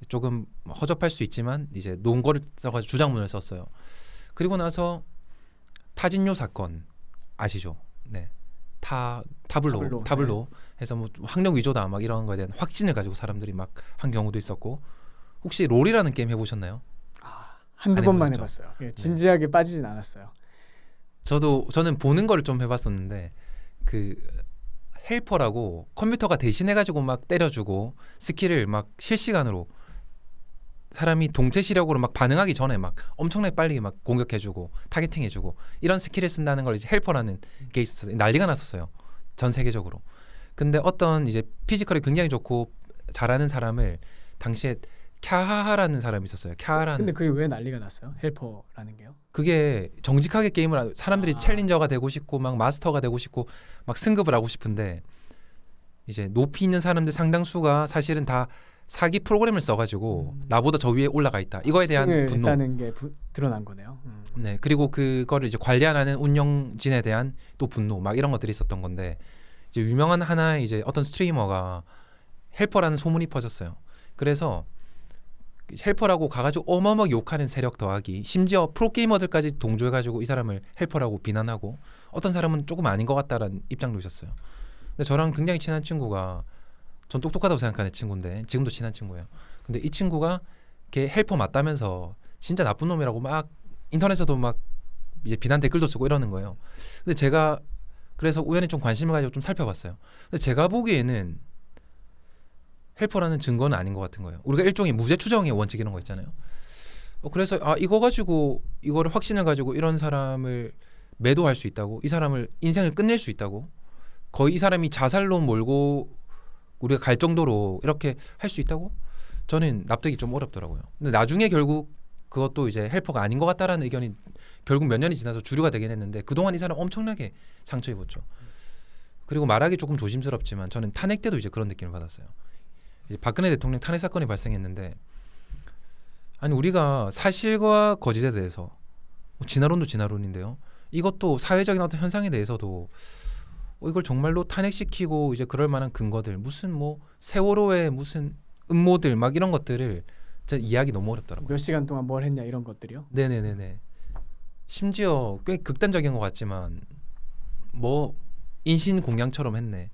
Speaker 1: 조금 허접할 수 있지만 이제 논거를 써가지고 주장문을 썼어요. 그리고 나서 타진요 사건 아시죠? 네, 타블로
Speaker 2: 네.
Speaker 1: 해서 뭐 학력 위조다 막 이런 거에 대한 확신을 가지고 사람들이 막 한 경우도 있었고 혹시 롤이라는 게임 해보셨나요?
Speaker 2: 한두
Speaker 1: 안
Speaker 2: 번만
Speaker 1: 해보셨죠?
Speaker 2: 해봤어요. 예, 진지하게 빠지진 않았어요.
Speaker 1: 저는 보는 거를 좀 해봤었는데 그 헬퍼라고 컴퓨터가 대신해가지고 막 때려주고 스킬을 막 실시간으로 사람이 동체 시력으로 막 반응하기 전에 막 엄청나게 빨리 막 공격해주고 타겟팅해주고 이런 스킬을 쓴다는 걸 이제 헬퍼라는 게 있었어요. 난리가 났었어요. 전 세계적으로. 근데 어떤 이제 피지컬이 굉장히 좋고 잘하는 사람을 당시에 캬하하라는 사람이 있었어요. 캬하라는.
Speaker 2: 근데 그게 왜 난리가 났어요? 헬퍼라는 게요?
Speaker 1: 그게 정직하게 게임을 사람들이 챌린저가 되고 싶고 막 마스터가 되고 싶고 막 승급을 하고 싶은데 이제 높이 있는 사람들 상당수가 사실은 다 사기 프로그램을 써가지고 나보다 저 위에 올라가 있다. 이거에 대한
Speaker 2: 스팅을
Speaker 1: 분노.
Speaker 2: 했다는 게 드러난 거네요.
Speaker 1: 네, 그리고 그거를 이제 관리하는 운영진에 대한 또 분노, 막 이런 것들이 있었던 건데 이제 유명한 하나의 이제 어떤 스트리머가 헬퍼라는 소문이 퍼졌어요. 그래서 헬퍼라고 가가지고 어마어마하게 욕하는 세력 더하기 심지어 프로게이머들까지 동조해가지고 이 사람을 헬퍼라고 비난하고 어떤 사람은 조금 아닌 것 같다라는 입장도 있었어요. 근데 저랑 굉장히 친한 친구가 전 똑똑하다고 생각하는 친구인데 지금도 친한 친구예요. 근데 이 친구가 걔 헬퍼 맞다면서 진짜 나쁜 놈이라고 막 인터넷에서도 막 이제 비난 댓글도 쓰고 이러는 거예요. 근데 제가 그래서 우연히 좀 관심을 가지고 좀 살펴봤어요. 근데 제가 보기에는 헬퍼라는 증거는 아닌 것 같은 거예요. 우리가 일종의 무죄 추정의 원칙 이런 거 있잖아요. 그래서 이거 가지고 이거를 확신을 가지고 이런 사람을 매도할 수 있다고, 이 사람을 인생을 끝낼 수 있다고, 거의 이 사람이 자살로 몰고 우리가 갈 정도로 이렇게 할 수 있다고? 저는 납득이 좀 어렵더라고요. 근데 나중에 결국 그것도 이제 헬퍼가 아닌 것 같다라는 의견이 결국 몇 년이 지나서 주류가 되긴 했는데, 그동안 이 사람 엄청나게 상처 입었죠. 그리고 말하기 조금 조심스럽지만 저는 탄핵 때도 이제 그런 느낌을 받았어요. 이제 박근혜 대통령 탄핵 사건이 발생했는데, 아니 우리가 사실과 거짓에 대해서, 진화론도 진화론인데요, 이것도 사회적인 어떤 현상에 대해서도 이걸 정말로 탄핵시키고 이제 그럴 만한 근거들, 무슨 뭐 세월호의 무슨 음모들 막 이런 것들을 진짜 이해하기 너무 어렵더라고요.
Speaker 2: 몇 시간 동안 뭘 했냐 이런 것들이요.
Speaker 1: 네네네네. 심지어 꽤 극단적인 것 같지만 뭐 인신공양처럼 했네.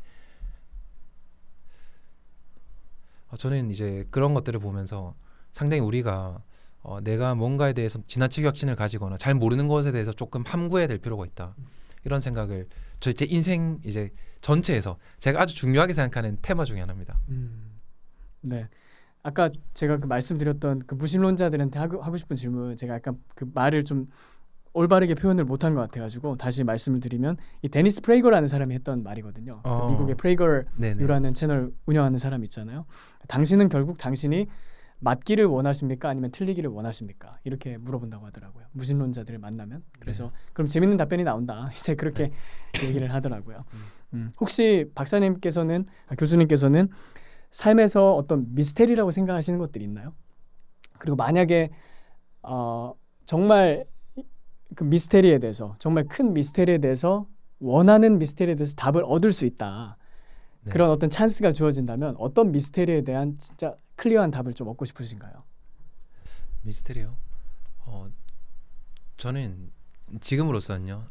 Speaker 1: 저는 이제 그런 것들을 보면서 상당히 우리가 내가 뭔가에 대해서 지나치게 확신을 가지거나 잘 모르는 것에 대해서 조금 함구해야 될 필요가 있다, 이런 생각을 제 인생 이제 전체에서 제가 아주 중요하게 생각하는 테마 중에 하나입니다.
Speaker 2: 네. 아까 제가 그 말씀드렸던 그 무신론자들한테 하고 싶은 질문, 제가 약간 그 말을 좀 올바르게 표현을 못한 것 같아가지고 다시 말씀을 드리면, 이 데니스 프레이거라는 사람이 했던 말이거든요. 그 미국의 프레이거유라는 채널 운영하는 사람 있잖아요. 당신은 결국 당신이 맞기를 원하십니까? 아니면 틀리기를 원하십니까? 이렇게 물어본다고 하더라고요. 무신론자들을 만나면. 그래서 그럼 재밌는 답변이 나온다. 이제 그렇게 얘기를 하더라고요. 혹시 박사님께서는, 교수님께서는 삶에서 어떤 미스테리라고 생각하시는 것들이 있나요? 그리고 만약에 정말 그 미스테리에 대해서, 정말 큰 미스테리에 대해서, 원하는 미스테리에 대해서 답을 얻을 수 있다,
Speaker 1: 네.
Speaker 2: 그런 어떤 찬스가 주어진다면 어떤 미스테리에 대한 진짜 클리어한 답을 좀 얻고 싶으신가요?
Speaker 1: 미스테리요? 저는 지금으로서는요,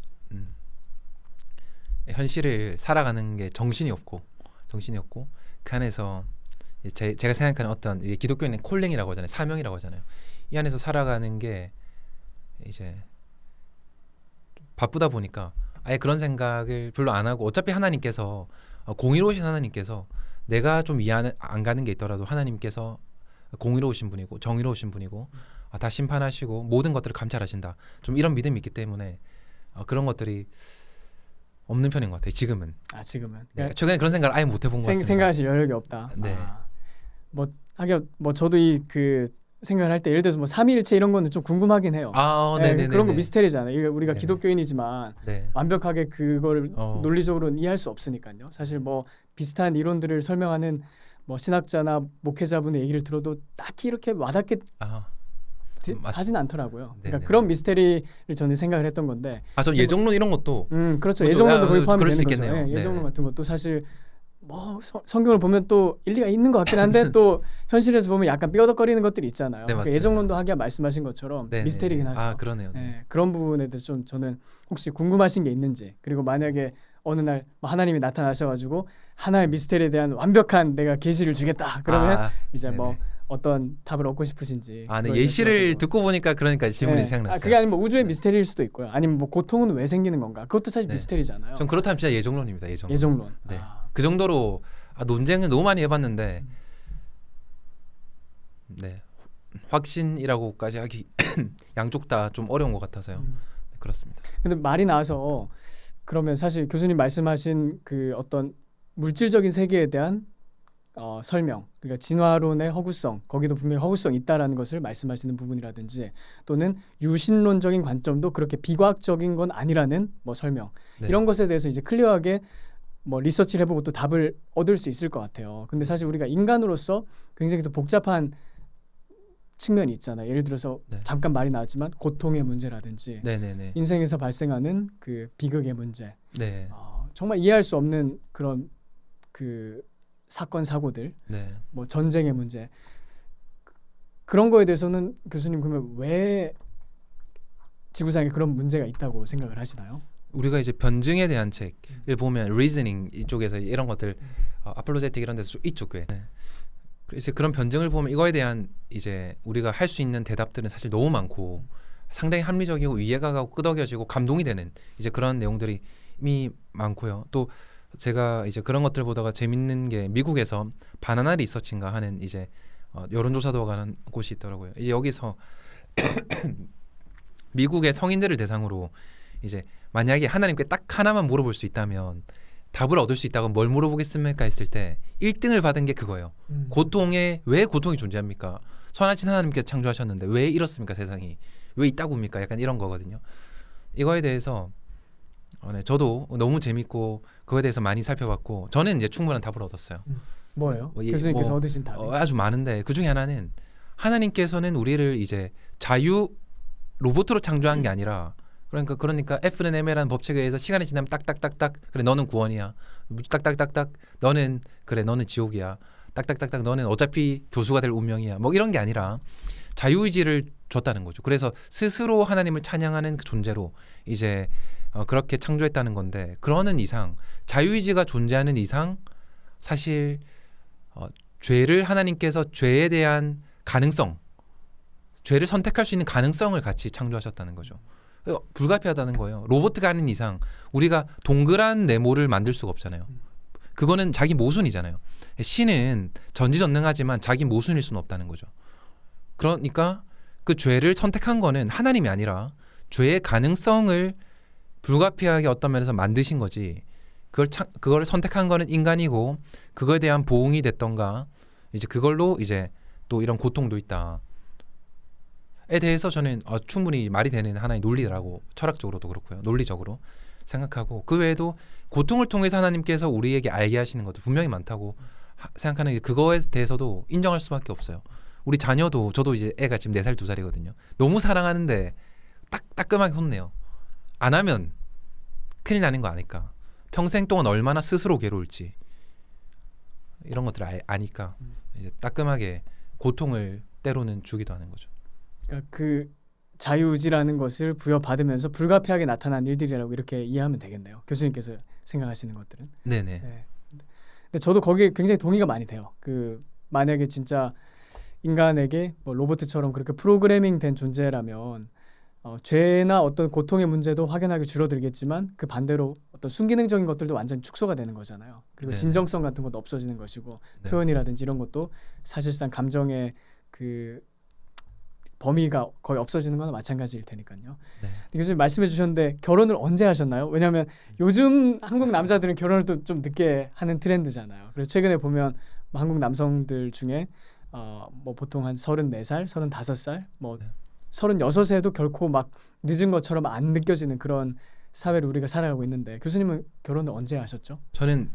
Speaker 1: 현실을 살아가는 게 정신이 없고 그 안에서 제가 생각하는 어떤, 이게 기독교인은 콜링이라고 하잖아요, 사명이라고 하잖아요. 이 안에서 살아가는 게 이제 바쁘다 보니까 아예 그런 생각을 별로 안 하고, 어차피 하나님께서, 공의로우신 하나님께서, 내가 좀 이해 안 가는 게 있더라도 하나님께서 공의로우신 분이고 정의로우신 분이고 다 심판하시고 모든 것들을 감찰하신다, 좀 이런 믿음이 있기 때문에 그런 것들이 없는 편인 것 같아요, 지금은.
Speaker 2: 지금은.
Speaker 1: 네, 최근에 그런 생각을 아예 못 해본 것 같습니다.
Speaker 2: 생각하실 여력이 없다.
Speaker 1: 네.
Speaker 2: 뭐 하긴 뭐 저도 이 그 생각을 할 때, 예를 들어서 뭐 삼위일체 이런 거는 좀 궁금하긴 해요.
Speaker 1: 네네네.
Speaker 2: 그런 거 미스테리잖아요. 우리가
Speaker 1: 네네.
Speaker 2: 기독교인이지만
Speaker 1: 네.
Speaker 2: 완벽하게 그걸 논리적으로 이해할 수 없으니까요. 사실 뭐 비슷한 이론들을 설명하는 뭐 신학자나 목회자분의 얘기를 들어도 딱히 이렇게 와닿게 하진 않더라고요. 그러니까 그런 미스테리를 저는 생각을 했던 건데.
Speaker 1: 전 예정론 이런 것도.
Speaker 2: 그렇죠. 예정론도 거기 포함이 되는
Speaker 1: 있겠네요.
Speaker 2: 거죠. 예정론 같은 것도 사실 뭐 성경을 보면 또 일리가 있는 것 같긴 한데 또 현실에서 보면 약간 삐어덕거리는 것들이 있잖아요.
Speaker 1: 네,
Speaker 2: 그러니까 예정론도 하기야 말씀하신 것처럼 미스테리긴 하죠.
Speaker 1: 그러네요.
Speaker 2: 그런 부분에 대해서 좀 저는 혹시 궁금하신 게 있는지, 그리고 만약에 어느 날 하나님이 나타나셔가지고 하나의 미스테리에 대한 완벽한 내가 계시를 주겠다, 그러면 이제 뭐 어떤 답을 얻고 싶으신지.
Speaker 1: 예시를 듣고 보니까 그러니까 질문이 생각났어요.
Speaker 2: 그게 아니면 뭐 우주의 미스테리일 수도 있고요. 아니면 뭐 고통은 왜 생기는 건가? 그것도 사실 미스테리잖아요.
Speaker 1: 전 그렇다면 진짜 예정론입니다.
Speaker 2: 예정론.
Speaker 1: 네. 그 정도로 논쟁을 너무 많이 해봤는데, 네, 확신이라고까지 하기 양쪽 다 좀 어려운 것 같아서요. 그렇습니다.
Speaker 2: 근데 말이 나와서, 그러면 사실 교수님 말씀하신 그 어떤 물질적인 세계에 대한 설명, 그러니까 진화론의 허구성, 거기도 분명히 허구성이 있다라는 것을 말씀하시는 부분이라든지, 또는 유신론적인 관점도 그렇게 비과학적인 건 아니라는 뭐 설명, 이런 것에 대해서 이제 클리어하게 뭐 리서치를 해보고 또 답을 얻을 수 있을 것 같아요. 근데 사실 우리가 인간으로서 굉장히 또 복잡한 측면이 있잖아요. 예를 들어서 잠깐 말이 나왔지만 고통의 문제라든지, 인생에서 발생하는 그 비극의 문제, 정말 이해할 수 없는 그런 그 사건 사고들, 뭐 전쟁의 문제, 그런 거에 대해서는 교수님 그러면 왜 지구상에 그런 문제가 있다고 생각을 하시나요?
Speaker 1: 우리가 이제 변증에 대한 책을 보면 리즈닝 이쪽에서 이런 것들, 아폴로제틱 이런 데서 이쪽 꽤. 그래서 그런 변증을 보면 이거에 대한 이제 우리가 할 수 있는 대답들은 사실 너무 많고 상당히 합리적이고 이해가 가고 끄덕여지고 감동이 되는 이제 그런 내용들이 이미 많고요. 또 제가 이제 그런 것들 보다가 재밌는 게, 미국에서 바나나 리서치인가 하는 이제 여론조사도 가는 곳이 있더라고요. 이제 여기서 미국의 성인들을 대상으로 이제 만약에 하나님께 딱 하나만 물어볼 수 있다면 답을 얻을 수 있다고 뭘 물어보겠습니까 했을 때 1등을 받은 게 그거예요. 고통에 왜 고통이 존재합니까? 선하신 하나님께서 창조하셨는데 왜 이렇습니까 세상이? 왜 있다고입니까? 약간 이런 거거든요. 이거에 대해서 네, 저도 너무 재밌고 그거에 대해서 많이 살펴봤고 저는 이제 충분한 답을 얻었어요.
Speaker 2: 뭐예요?
Speaker 1: 뭐,
Speaker 2: 교수님께서
Speaker 1: 뭐,
Speaker 2: 얻으신 답이?
Speaker 1: 아주 많은데 그 중에 하나는 하나님께서는 우리를 이제 자유 로봇으로 창조한 게 아니라 그러니까 F는 M이라는 법칙에 의해서 시간이 지나면 딱딱딱딱 그래 너는 구원이야 딱딱딱딱 너는 그래 너는 지옥이야 딱딱딱딱 너는 어차피 교수가 될 운명이야 뭐 이런 게 아니라 자유의지를 줬다는 거죠. 그래서 스스로 하나님을 찬양하는 그 존재로 이제 그렇게 창조했다는 건데 그러는 이상 자유의지가 존재하는 이상 사실 죄를 하나님께서 죄에 대한 가능성 죄를 선택할 수 있는 가능성을 같이 창조하셨다는 거죠. 불가피하다는 거예요. 로봇가 아닌 이상 우리가 동그란 네모를 만들 수가 없잖아요. 그거는 자기 모순이잖아요. 신은 전지전능하지만 자기 모순일 수는 없다는 거죠. 그러니까 그 죄를 선택한 거는 하나님이 아니라 죄의 가능성을 불가피하게 어떤 면에서 만드신 거지. 그걸 선택한 거는 인간이고 그거에 대한 보응이 됐던가 이제 그걸로 이제 또 이런 고통도 있다. 에 대해서 저는 충분히 말이 되는 하나의 논리라고 철학적으로도 그렇고요. 논리적으로 생각하고 그 외에도 고통을 통해서 하나님께서 우리에게 알게 하시는 것도 분명히 많다고 생각하는 게 그거에 대해서도 인정할 수밖에 없어요. 우리 자녀도 저도 이제 애가 지금 4살 2살이거든요. 너무 사랑하는데 따끔하게 혼내요. 안 하면 큰일 나는 거 아니까. 평생 동안 얼마나 스스로 괴로울지 이런 것들을 아니까 이제 따끔하게 고통을 때로는 주기도 하는 거죠.
Speaker 2: 그러니까 그 자유의지라는 것을 부여받으면서 불가피하게 나타난 일들이라고 이렇게 이해하면 되겠네요. 교수님께서 생각하시는 것들은.
Speaker 1: 네네.
Speaker 2: 네. 근데 저도 거기에 굉장히 동의가 많이 돼요. 그 만약에 진짜 인간에게 뭐 로봇처럼 그렇게 프로그래밍된 존재라면 죄나 어떤 고통의 문제도 확연하게 줄어들겠지만 그 반대로 어떤 순기능적인 것들도 완전 축소가 되는 거잖아요. 그리고
Speaker 1: 네네.
Speaker 2: 진정성 같은 것도 없어지는 것이고
Speaker 1: 네.
Speaker 2: 표현이라든지 이런 것도 사실상 감정의 그 범위가 거의 없어지는 거나 마찬가지일 테니까요.
Speaker 1: 네.
Speaker 2: 교수님 말씀해 주셨는데 결혼을 언제 하셨나요? 왜냐하면 요즘 한국 남자들은 결혼을 또 좀 늦게 하는 트렌드잖아요. 그래서 최근에 보면 뭐 한국 남성들 중에 뭐 보통 한 34살, 35살, 뭐
Speaker 1: 네.
Speaker 2: 36에도 결코 막 늦은 것처럼 안 느껴지는 그런 사회를 우리가 살아가고 있는데 교수님은 결혼을 언제 하셨죠?
Speaker 1: 저는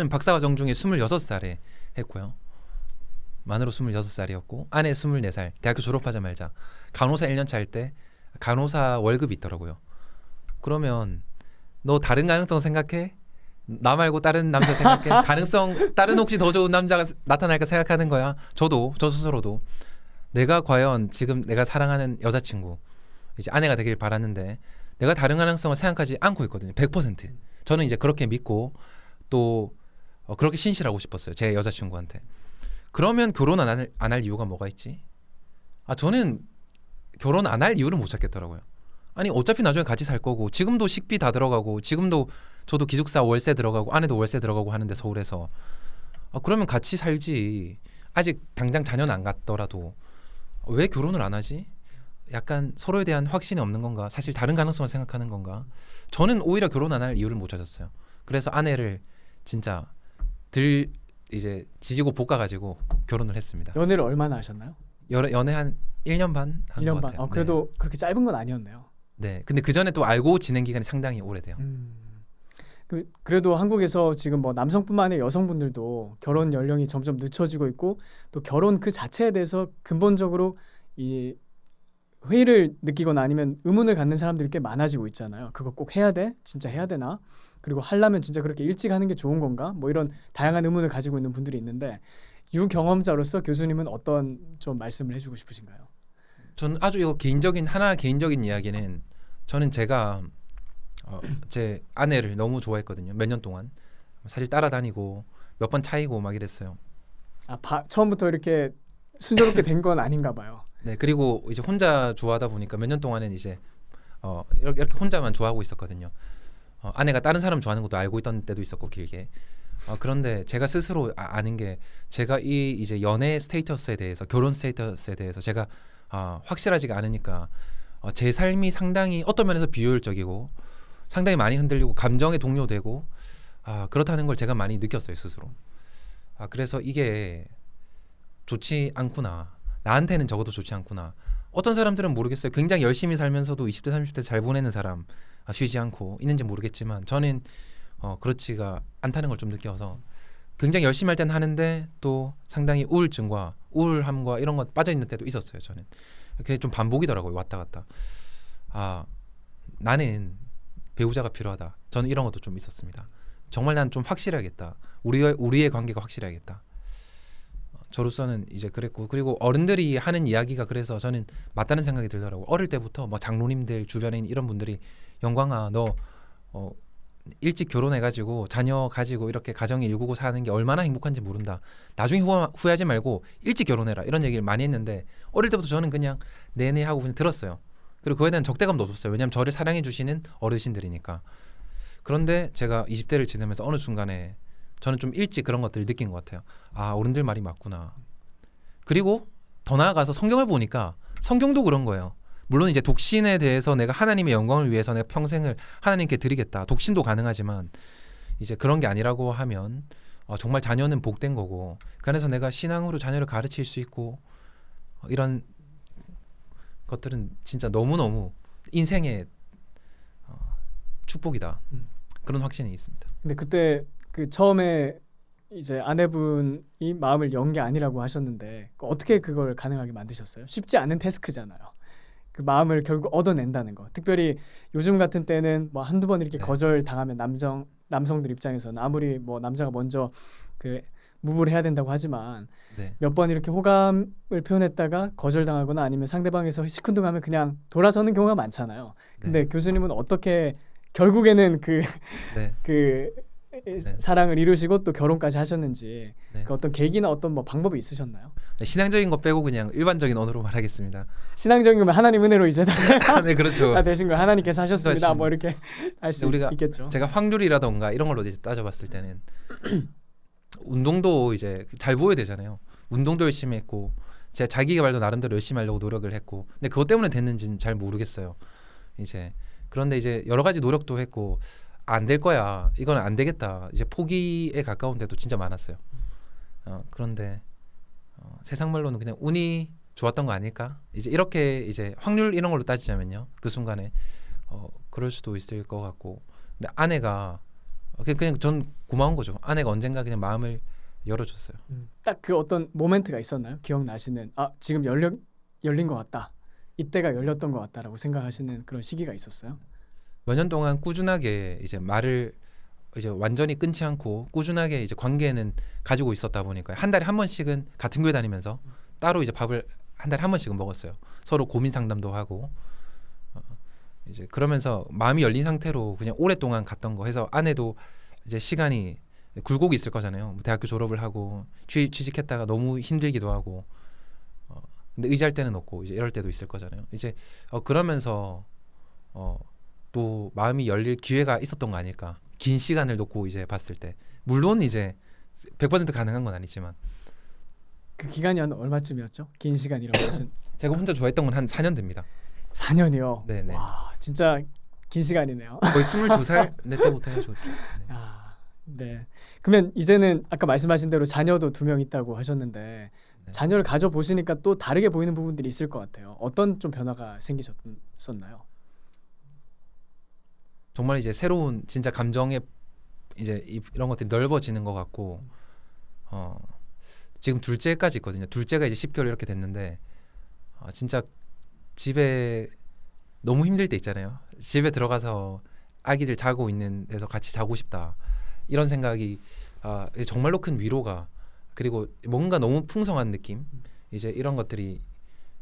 Speaker 1: 박사과정 중에 26살에 했고요. 만으로 26살이었고 아내 24살. 대학교 졸업하자마자 간호사 1년 차 할 때 간호사 월급이 있더라고요. 그러면 너 다른 가능성 생각해? 나 말고 다른 남자 생각해? 가능성 다른 혹시 더 좋은 남자가 나타날까 생각하는 거야. 저 스스로도 내가 과연 지금 내가 사랑하는 여자친구 이제 아내가 되길 바랐는데 내가 다른 가능성을 생각하지 않고 있거든요. 100%. 저는 이제 그렇게 믿고 또 그렇게 신실하고 싶었어요. 제 여자친구한테. 그러면 결혼 안 할 이유가 뭐가 있지? 저는 결혼 안 할 이유를 못 찾겠더라고요. 아니 어차피 나중에 같이 살 거고 지금도 식비 다 들어가고 지금도 저도 기숙사 월세 들어가고 아내도 월세 들어가고 하는데 서울에서 그러면 같이 살지. 아직 당장 자녀는 안 갔더라도 왜 결혼을 안 하지? 약간 서로에 대한 확신이 없는 건가? 사실 다른 가능성을 생각하는 건가? 저는 오히려 결혼 안 할 이유를 못 찾았어요. 그래서 아내를 진짜 이제 지지고 볶아가지고 결혼을 했습니다.
Speaker 2: 연애를 얼마나 하셨나요?
Speaker 1: 연애 한 1년 반 한
Speaker 2: 1년
Speaker 1: 것
Speaker 2: 반.
Speaker 1: 같아요.
Speaker 2: 그래도 그렇게 짧은 건 아니었네요.
Speaker 1: 네. 근데 그 전에 또 알고 지낸 기간이 상당히 오래돼요.
Speaker 2: 그래도 한국에서 지금 뭐 남성뿐만 아니라 여성분들도 결혼 연령이 점점 늦춰지고 있고 또 결혼 그 자체에 대해서 근본적으로 이 회의를 느끼거나 아니면 의문을 갖는 사람들이 꽤 많아지고 있잖아요. 그거 꼭 해야 돼? 진짜 해야 되나? 그리고 하려면 진짜 그렇게 일찍 하는 게 좋은 건가? 뭐 이런 다양한 의문을 가지고 있는 분들이 있는데 유경험자로서 교수님은 어떤 좀 말씀을 해주고 싶으신가요?
Speaker 1: 저는 아주 이거 개인적인 이야기는 저는 제가 제 아내를 너무 좋아했거든요. 몇 년 동안 사실 따라다니고 몇 번 차이고 막 이랬어요.
Speaker 2: 처음부터 이렇게 순조롭게 된 건 아닌가 봐요.
Speaker 1: 네. 그리고 이제 혼자 좋아하다 보니까 몇 년 동안은 이제 이렇게 혼자만 좋아하고 있었거든요. 아내가 다른 사람 좋아하는 것도 알고 있던 때도 있었고 길게. 그런데 제가 스스로 아는 게 제가 이 이제 연애 스테이터스에 대해서 결혼 스테이터스에 대해서 제가 확실하지가 않으니까 제 삶이 상당히 어떤 면에서 비효율적이고 상당히 많이 흔들리고 감정에 동요되고 그렇다는 걸 제가 많이 느꼈어요 스스로. 그래서 이게 좋지 않구나. 나한테는 적어도 좋지 않구나. 어떤 사람들은 모르겠어요. 굉장히 열심히 살면서도 20대 30대 잘 보내는 사람 쉬지 않고 있는지 모르겠지만 저는 그렇지가 않다는 걸 좀 느껴서 굉장히 열심히 할 땐 하는데 또 상당히 우울증과 우울함과 이런 것 빠져 있는 때도 있었어요. 저는 그게 좀 반복이더라고요. 왔다 갔다. 나는 배우자가 필요하다. 저는 이런 것도 좀 있었습니다. 정말 난 좀 확실해야겠다. 우리의 관계가 확실해야겠다. 저로서는 이제 그랬고, 그리고 어른들이 하는 이야기가 그래서 저는 맞다는 생각이 들더라고. 어릴 때부터 뭐 장로님들 주변에 있는 이런 분들이 영광아 너 일찍 결혼해가지고 자녀 가지고 이렇게 가정 일구고 사는 게 얼마나 행복한지 모른다. 나중에 후회하지 말고 일찍 결혼해라. 이런 얘기를 많이 했는데 어릴 때부터 저는 그냥 네네 하고 그냥 들었어요. 그리고 그거에 대한 적대감도 없었어요. 왜냐하면 저를 사랑해 주시는 어르신들이니까. 그런데 제가 20대를 지내면서 어느 순간에 저는 좀 일찍 그런 것들을 느낀 것 같아요. 어른들 말이 맞구나. 그리고 더 나아가서 성경을 보니까 성경도 그런 거예요. 물론 이제 독신에 대해서 내가 하나님의 영광을 위해서 내가 평생을 하나님께 드리겠다. 독신도 가능하지만 이제 그런 게 아니라고 하면 정말 자녀는 복된 거고 그 안에서 내가 신앙으로 자녀를 가르칠 수 있고 이런 것들은 진짜 너무너무 인생의 축복이다. 그런 확신이 있습니다.
Speaker 2: 근데 그때 그 처음에 이제 아내분이 마음을 연 게 아니라고 하셨는데 어떻게 그걸 가능하게 만드셨어요? 쉽지 않은 태스크잖아요. 그 마음을 결국 얻어낸다는 거. 특별히 요즘 같은 때는 뭐 한두 번 이렇게
Speaker 1: 네.
Speaker 2: 거절 당하면 남성들 입장에서는 아무리 뭐 남자가 먼저 그 무브를 해야 된다고 하지만
Speaker 1: 네.
Speaker 2: 몇 번 이렇게 호감을 표현했다가 거절당하거나 아니면 상대방에서 시큰둥하면 그냥 돌아서는 경우가 많잖아요. 근데
Speaker 1: 네.
Speaker 2: 교수님은 어떻게 결국에는 그
Speaker 1: 네.
Speaker 2: 사랑을 이루시고 또 결혼까지 하셨는지
Speaker 1: 네.
Speaker 2: 그 어떤 계기나 어떤 뭐 방법이 있으셨나요?
Speaker 1: 네, 신앙적인 거 빼고 그냥 일반적인 언어로 말하겠습니다.
Speaker 2: 신앙적인 거면 하나님 은혜로 이제
Speaker 1: 네, 그렇죠.
Speaker 2: 다 되신 거 하나님께서 하셨습니다. 뭐 이렇게 할 수
Speaker 1: 우리가
Speaker 2: 있겠죠.
Speaker 1: 제가 확률이라던가 이런 걸로 이제 따져봤을 때는 운동도 이제 잘 보여야 되잖아요. 운동도 열심히 했고 제가 자기 개발도 나름대로 열심히 하려고 노력을 했고 근데 그것 때문에 됐는지는 잘 모르겠어요. 이제 그런데 이제 여러 가지 노력도 했고 안 될 거야. 이건 안 되겠다. 이제 포기에 가까운 데도 진짜 많았어요. 그런데 세상 말로는 그냥 운이 좋았던 거 아닐까? 이제 이렇게 이제 확률 이런 걸로 따지자면요. 그 순간에 그럴 수도 있을 것 같고. 근데 아내가 그냥 전 고마운 거죠. 아내가 언젠가 그냥 마음을 열어줬어요.
Speaker 2: 딱 그 어떤 모멘트가 있었나요? 기억나시는 지금 열린 것 같다. 이때가 열렸던 것 같다라고 생각하시는 그런 시기가 있었어요?
Speaker 1: 몇 년 동안 꾸준하게 이제 말을 이제 완전히 끊지 않고 꾸준하게 이제 관계는 가지고 있었다 보니까 한 달에 한 번씩은 같은 교회 다니면서 따로 이제 밥을 한 달에 한 번씩은 먹었어요. 서로 고민 상담도 하고 이제 그러면서 마음이 열린 상태로 그냥 오랫동안 갔던 거 해서 아내도 이제 시간이 굴곡이 있을 거잖아요. 뭐 대학교 졸업을 하고 취직했다가 너무 힘들기도 하고 근데 의지할 때는 없고 이제 이럴 때도 있을 거잖아요. 이제 그러면서 또 마음이 열릴 기회가 있었던 거 아닐까. 긴 시간을 놓고 이제 봤을 때 물론 이제 100% 가능한 건 아니지만
Speaker 2: 그 기간이 한 얼마쯤이었죠? 긴 시간이라고 하신
Speaker 1: 제가 혼자 좋아했던 건 한 4년 됩니다.
Speaker 2: 4년이요.
Speaker 1: 네네.
Speaker 2: 와 진짜 긴 시간이네요.
Speaker 1: 거의 22살 내 때부터 해줬죠. 네.
Speaker 2: 네. 그러면 이제는 아까 말씀하신 대로 자녀도 2명 있다고 하셨는데
Speaker 1: 네.
Speaker 2: 자녀를 가져 보시니까 또 다르게 보이는 부분들이 있을 것 같아요. 어떤 좀 변화가 생기셨나요?
Speaker 1: 정말 이제 새로운 진짜 감정의 이제 이런 것들이 넓어지는 것 같고 지금 둘째까지 있거든요. 둘째가 이제 10개월 이렇게 됐는데 진짜 집에 너무 힘들 때 있잖아요. 집에 들어가서 아기들 자고 있는 데서 같이 자고 싶다 이런 생각이 정말로 큰 위로가 그리고 뭔가 너무 풍성한 느낌 이제 이런 것들이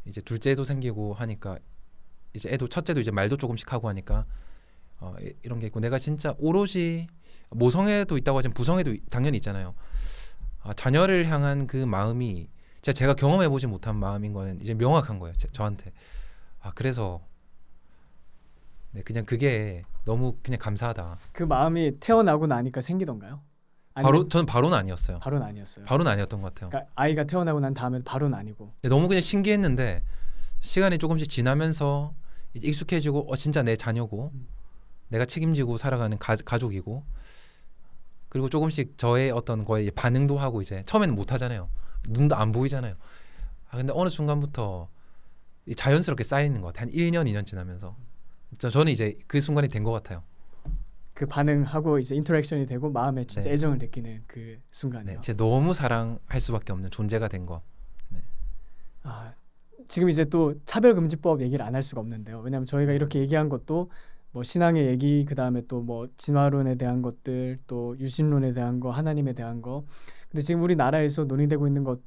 Speaker 1: 이제 둘째도 생기고 하니까 이제 애도 첫째도 이제 말도 조금씩 하고 하니까 이런 게 있고 내가 진짜 오롯이 모성애도 있다고 하지만 부성애도 당연히 있잖아요. 자녀를 향한 그 마음이 제가 경험해보지 못한 마음인 거는 이제 명확한 거예요. 저한테. 그래서 네, 그냥 그게 너무 그냥 감사하다.
Speaker 2: 그 마음이 태어나고 나니까 생기던가요? 아니면
Speaker 1: 저는 바로는 아니었어요.
Speaker 2: 바로는 아니었어요.
Speaker 1: 바로는 아니었던 것 같아요.
Speaker 2: 그러니까 아이가 태어나고 난 다음에 바로는 아니고.
Speaker 1: 너무 그냥 신기했는데 시간이 조금씩 지나면서 이제 익숙해지고 진짜 내 자녀고 내가 책임지고 살아가는 가족이고 그리고 조금씩 저의 어떤 거에 반응도 하고 이제 처음에는 못 하잖아요. 눈도 안 보이잖아요. 근데 어느 순간부터 자연스럽게 쌓이는 것 같아요. 한 1년, 2년 지나면서 저는 이제 그 순간이 된 것 같아요.
Speaker 2: 그 반응하고 이제 인터랙션이 되고 마음에 진짜
Speaker 1: 네.
Speaker 2: 애정을 느끼는 그 순간이요.
Speaker 1: 네, 제 너무 사랑할 수밖에 없는 존재가 된 거.
Speaker 2: 아, 지금 이제 또 차별금지법 얘기를 안 할 수가 없는데요. 왜냐하면 저희가 이렇게 얘기한 것도 뭐 신앙의 얘기, 그 다음에 또 뭐 진화론에 대한 것들, 또 유신론에 대한 거, 하나님에 대한 거. 근데 지금 우리나라에서 논의되고 있는 것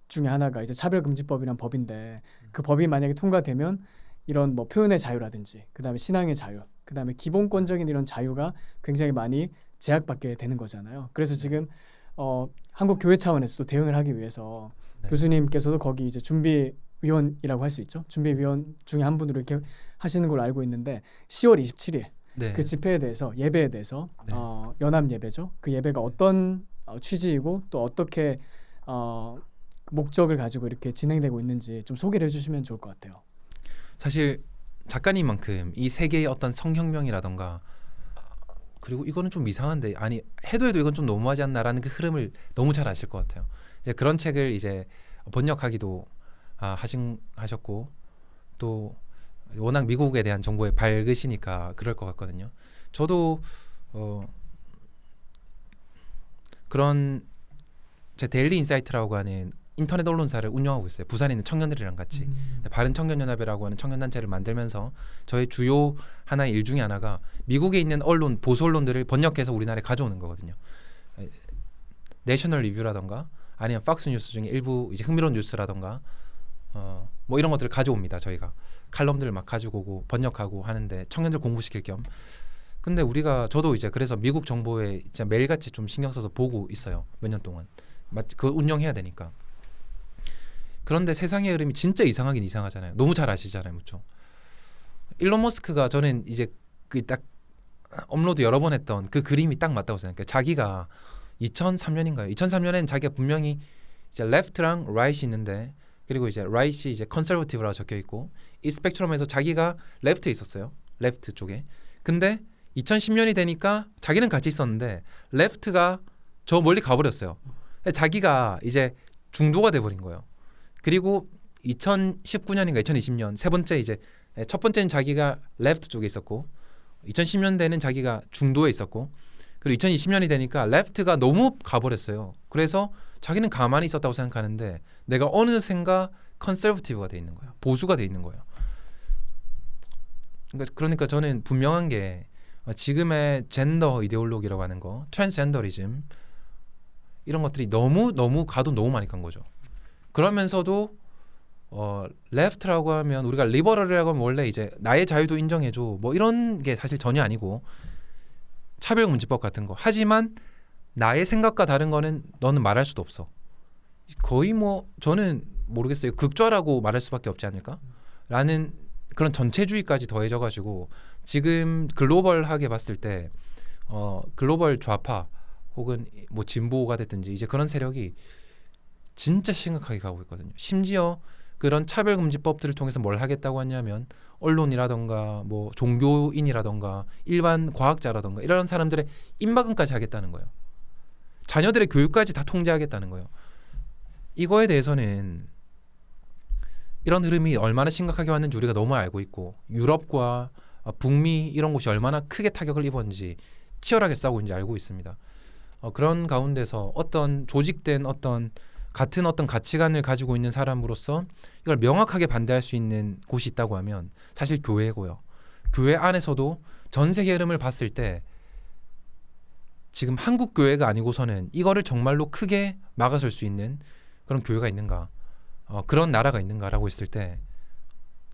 Speaker 2: 중에 하나가 이제 차별금지법이란 법인데 그 법이 만약에 통과되면 이런 뭐 표현의 자유라든지, 그 다음에 신앙의 자유, 그 다음에 기본권적인 이런 자유가 굉장히 많이 제약받게 되는 거잖아요. 그래서 지금 한국 교회 차원에서 또 대응을 하기 위해서
Speaker 1: 네.
Speaker 2: 교수님께서도 거기 이제 준비위원이라고 할 수 있죠. 준비위원 중에 한 분으로 이렇게 하시는 걸로 알고 있는데 10월 27일
Speaker 1: 네.
Speaker 2: 그 집회에 대해서 예배에 대해서
Speaker 1: 네.
Speaker 2: 연합 예배죠. 그 예배가 어떤 취지이고 또 어떻게 목적을 가지고 이렇게 진행되고 있는지 좀 소개를 해주시면 좋을 것 같아요.
Speaker 1: 사실 작가님만큼 이 세계의 어떤 성혁명이라던가 그리고 이거는 좀 이상한데 아니 해도 이건 좀 너무하지 않나라는 그 흐름을 너무 잘 아실 것 같아요. 이제 그런 책을 이제 번역하기도 하셨고 또 워낙 미국에 대한 정보에 밝으시니까 그럴 것 같거든요. 저도 그런 제 데일리 인사이트라고 하는 인터넷 언론사를 운영하고 있어요. 부산에 있는 청년들이랑 같이 바른 청년연합이라고 하는 청년단체를 만들면서 저의 주요 하나의 일 중에 하나가 미국에 있는 언론 보수 언론들을 번역해서 우리나라에 가져오는 거거든요. 내셔널 리뷰라던가 아니면 팍스 뉴스 중에 일부 이제 흥미로운 뉴스라던가 뭐 이런 것들을 가져옵니다. 저희가 칼럼들을 막 가지고 오고 번역하고 하는데 청년들 공부시킬 겸. 근데 저도 이제 그래서 미국 정보에 진짜 매일같이 좀 신경 써서 보고 있어요. 몇 년 동안. 그거 운영해야 되니까. 그런데 세상의 흐름이 진짜 이상하긴 이상하잖아요. 너무 잘 아시잖아요, 무죠. 일론 머스크가 저는 이제 그 딱 업로드 여러 번 했던 그 그림이 딱 맞다고 생각해요. 자기가 2003년인가요? 2003년엔 자기가 분명히 이제 left랑 right이 있는데 그리고 이제 right이 이제 conservative라고 적혀 있고 이 스펙트럼에서 자기가 left에 있었어요. left 쪽에. 근데 2010년이 되니까 자기는 같이 있었는데 left가 저 멀리 가버렸어요. 자기가 이제 중도가 돼버린 거예요. 그리고 2019년인가 2020년 세 번째 이제 첫 번째는 자기가 레프트 쪽에 있었고 2010년대는 자기가 중도에 있었고 그리고 2020년이 되니까 레프트가 너무 가버렸어요. 그래서 자기는 가만히 있었다고 생각하는데 내가 어느샌가 컨서버티브가 돼 있는 거예요. 보수가 돼 있는 거예요. 그러니까 저는 분명한 게 지금의 젠더 이데올로기라고 하는 거, 트랜스젠더리즘 이런 것들이 너무 가도 너무 많이 간 거죠. 그러면서도 레프트라고 하면 우리가 리버럴이라고 하면 원래 이제 나의 자유도 인정해줘 뭐 이런 게 사실 전혀 아니고 차별금지법 같은 거. 하지만 나의 생각과 다른 거는 너는 말할 수도 없어. 거의 뭐 저는 모르겠어요. 극좌라고 말할 수밖에 없지 않을까? 라는 그런 전체주의까지 더해져가지고 지금 글로벌하게 봤을 때 글로벌 좌파 혹은 뭐 진보가 됐든지 이제 그런 세력이 진짜 심각하게 가고 있거든요. 심지어 그런 차별금지법들을 통해서 뭘 하겠다고 하냐면 언론이라던가 뭐 종교인이라던가 일반 과학자라던가 이런 사람들의 입막음까지 하겠다는 거예요. 자녀들의 교육까지 다 통제하겠다는 거예요. 이거에 대해서는 이런 흐름이 얼마나 심각하게 왔는지 우리가 너무 알고 있고 유럽과 북미 이런 곳이 얼마나 크게 타격을 입었는지 치열하게 싸우고 있는지 알고 있습니다. 그런 가운데서 어떤 조직된 같은 어떤 가치관을 가지고 있는 사람으로서 이걸 명확하게 반대할 수 있는 곳이 있다고 하면 사실 교회고요. 교회 안에서도 전 세계 흐름을 봤을 때 지금 한국 교회가 아니고서는 이거를 정말로 크게 막아설 수 있는 그런 교회가 있는가, 그런 나라가 있는가라고 했을 때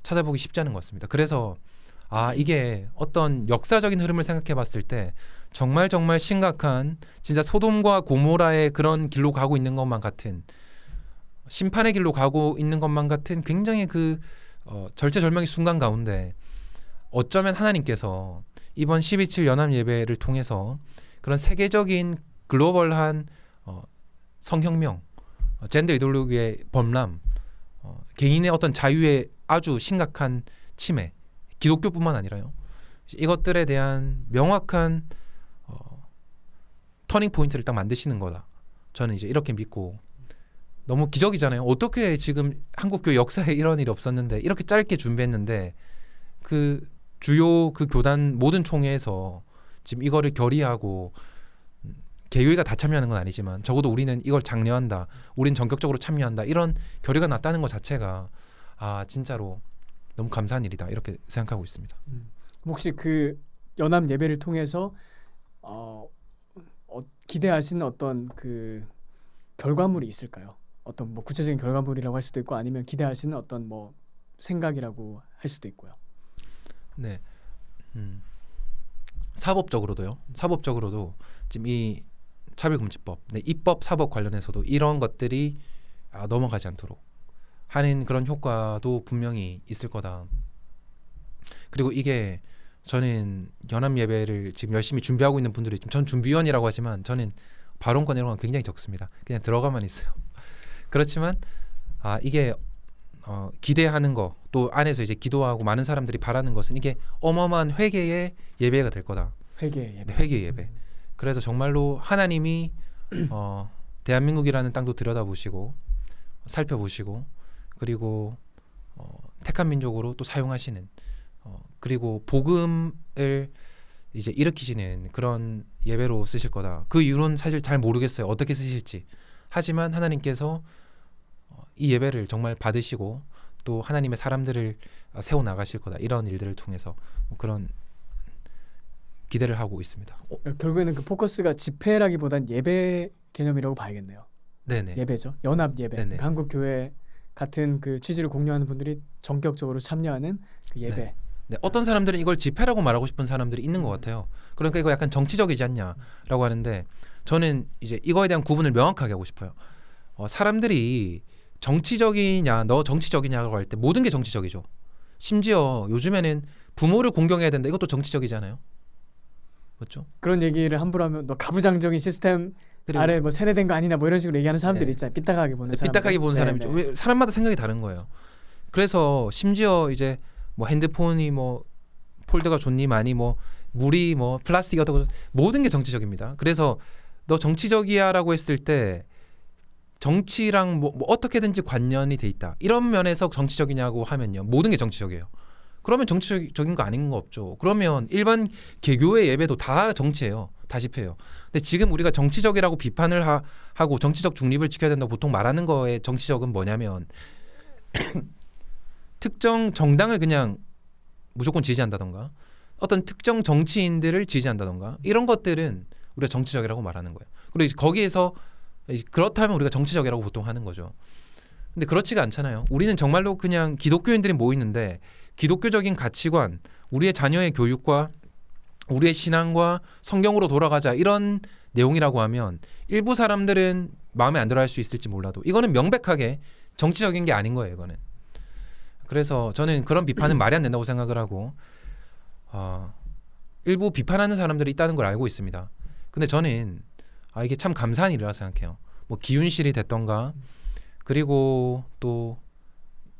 Speaker 1: 찾아보기 쉽지 않은 것 같습니다. 그래서 이게 어떤 역사적인 흐름을 생각해 봤을 때 정말 심각한 진짜 소돔과 고모라의 그런 길로 가고 있는 것만 같은 심판의 길로 가고 있는 것만 같은 굉장히 그 절체절명의 순간 가운데 어쩌면 하나님께서 이번 12.7 연합 예배를 통해서 그런 세계적인 글로벌한 성혁명, 젠더 이데올로기의 범람, 개인의 어떤 자유의 아주 심각한 침해, 기독교뿐만 아니라요. 이것들에 대한 명확한 터닝 포인트를 딱 만드시는 거다. 저는 이제 이렇게 믿고, 너무 기적이잖아요. 어떻게 지금 한국 교회 역사에 이런 일이 없었는데 이렇게 짧게 준비했는데 그 주요 그 교단 모든 총회에서 지금 이거를 결의하고 개교회가 다 참여하는 건 아니지만 적어도 우리는 이걸 장려한다. 우린 전격적으로 참여한다. 이런 결의가 났다는 것 자체가 진짜로 너무 감사한 일이다. 이렇게 생각하고 있습니다.
Speaker 2: 혹시 그 연합 예배를 통해서 기대하시는 어떤 그 결과물이 있을까요? 어떤 뭐 구체적인 결과물이라고 할 수도 있고 아니면 기대하시는 어떤 뭐 생각이라고 할 수도 있고요.
Speaker 1: 네. 사법적으로도 지금 이 차별금지법, 입법 사법 관련해서도 이런 것들이 넘어가지 않도록 하는 그런 효과도 분명히 있을 거다. 그리고 이게 저는 연합 예배를 지금 열심히 준비하고 있는 분들이 전 준비위원이라고 하지만 저는 발언권 이런 건 굉장히 적습니다. 그냥 들어가만 있어요. 그렇지만 이게 기대하는 거, 또 안에서 이제 기도하고 많은 사람들이 바라는 것은 이게 어마어마한 회개의 예배가 될 거다.
Speaker 2: 회개 예배.
Speaker 1: 회개 예배. 그래서 정말로 하나님이 대한민국이라는 땅도 들여다보시고 살펴보시고 그리고 택한 민족으로 또 사용하시는 그리고 복음을 이제 일으키시는 그런 예배로 쓰실 거다. 그 이유는 사실 잘 모르겠어요. 어떻게 쓰실지. 하지만 하나님께서 이 예배를 정말 받으시고 또 하나님의 사람들을 세워 나가실 거다. 이런 일들을 통해서 그런 기대를 하고 있습니다.
Speaker 2: 결국에는 그 포커스가 집회라기보단 예배 개념이라고 봐야겠네요.
Speaker 1: 네네.
Speaker 2: 예배죠. 연합 예배.
Speaker 1: 네네.
Speaker 2: 한국 교회 같은 그 취지를 공유하는 분들이 전격적으로 참여하는 그 예배.
Speaker 1: 네, 어떤 사람들은 이걸 집회라고 말하고 싶은 사람들이 있는 것 같아요. 그러니까 이거 약간 정치적이지 않냐라고 하는데 저는 이제 이거에 대한 구분을 명확하게 하고 싶어요. 사람들이 정치적이냐, 너 정치적이냐고 할 때 모든 게 정치적이죠. 심지어 요즘에는 부모를 공경해야 된다. 이것도 정치적이잖아요. 맞죠?
Speaker 2: 그런 얘기를 함부로 하면 너 가부장적인 시스템 아래 뭐 세뇌된 거 아니냐 뭐 이런 식으로 얘기하는 사람들이
Speaker 1: 네.
Speaker 2: 있잖아요. 삐딱하게 보는 사람.
Speaker 1: 삐딱하게 보는 사람이죠. 왜 사람마다 생각이 다른 거예요. 그래서 심지어 이제 뭐 핸드폰이 뭐 폴더가 좋니 많이 뭐 물이 뭐 플라스틱이 어떻고 모든 게 정치적입니다. 그래서 너 정치적이야라고 했을 때 정치랑 뭐 어떻게든지 관련이 돼 있다. 이런 면에서 정치적이냐고 하면요. 모든 게 정치적이에요. 그러면 정치적인 거 아닌 거 없죠. 그러면 일반 개교의 예배도 다 정치예요. 다 집회예요. 근데 지금 우리가 정치적이라고 비판을 하고 정치적 중립을 지켜야 된다고 보통 말하는 거에 정치적은 뭐냐면 특정 정당을 그냥 무조건 지지한다던가 어떤 특정 정치인들을 지지한다던가 이런 것들은 우리가 정치적이라고 말하는 거예요. 그리고 이제 거기에서 그렇다면 우리가 정치적이라고 보통 하는 거죠. 근데 그렇지가 않잖아요. 우리는 정말로 그냥 기독교인들이 모이는데 기독교적인 가치관, 우리의 자녀의 교육과 우리의 신앙과 성경으로 돌아가자 이런 내용이라고 하면 일부 사람들은 마음에 안 들어 할 수 있을지 몰라도 이거는 명백하게 정치적인 게 아닌 거예요. 이거는. 그래서 저는 그런 비판은 말이 안 된다고 생각을 하고 일부 비판하는 사람들이 있다는 걸 알고 있습니다. 근데 저는 이게 참 감사한 일이라 생각해요. 뭐 기윤실이 됐던가 그리고 또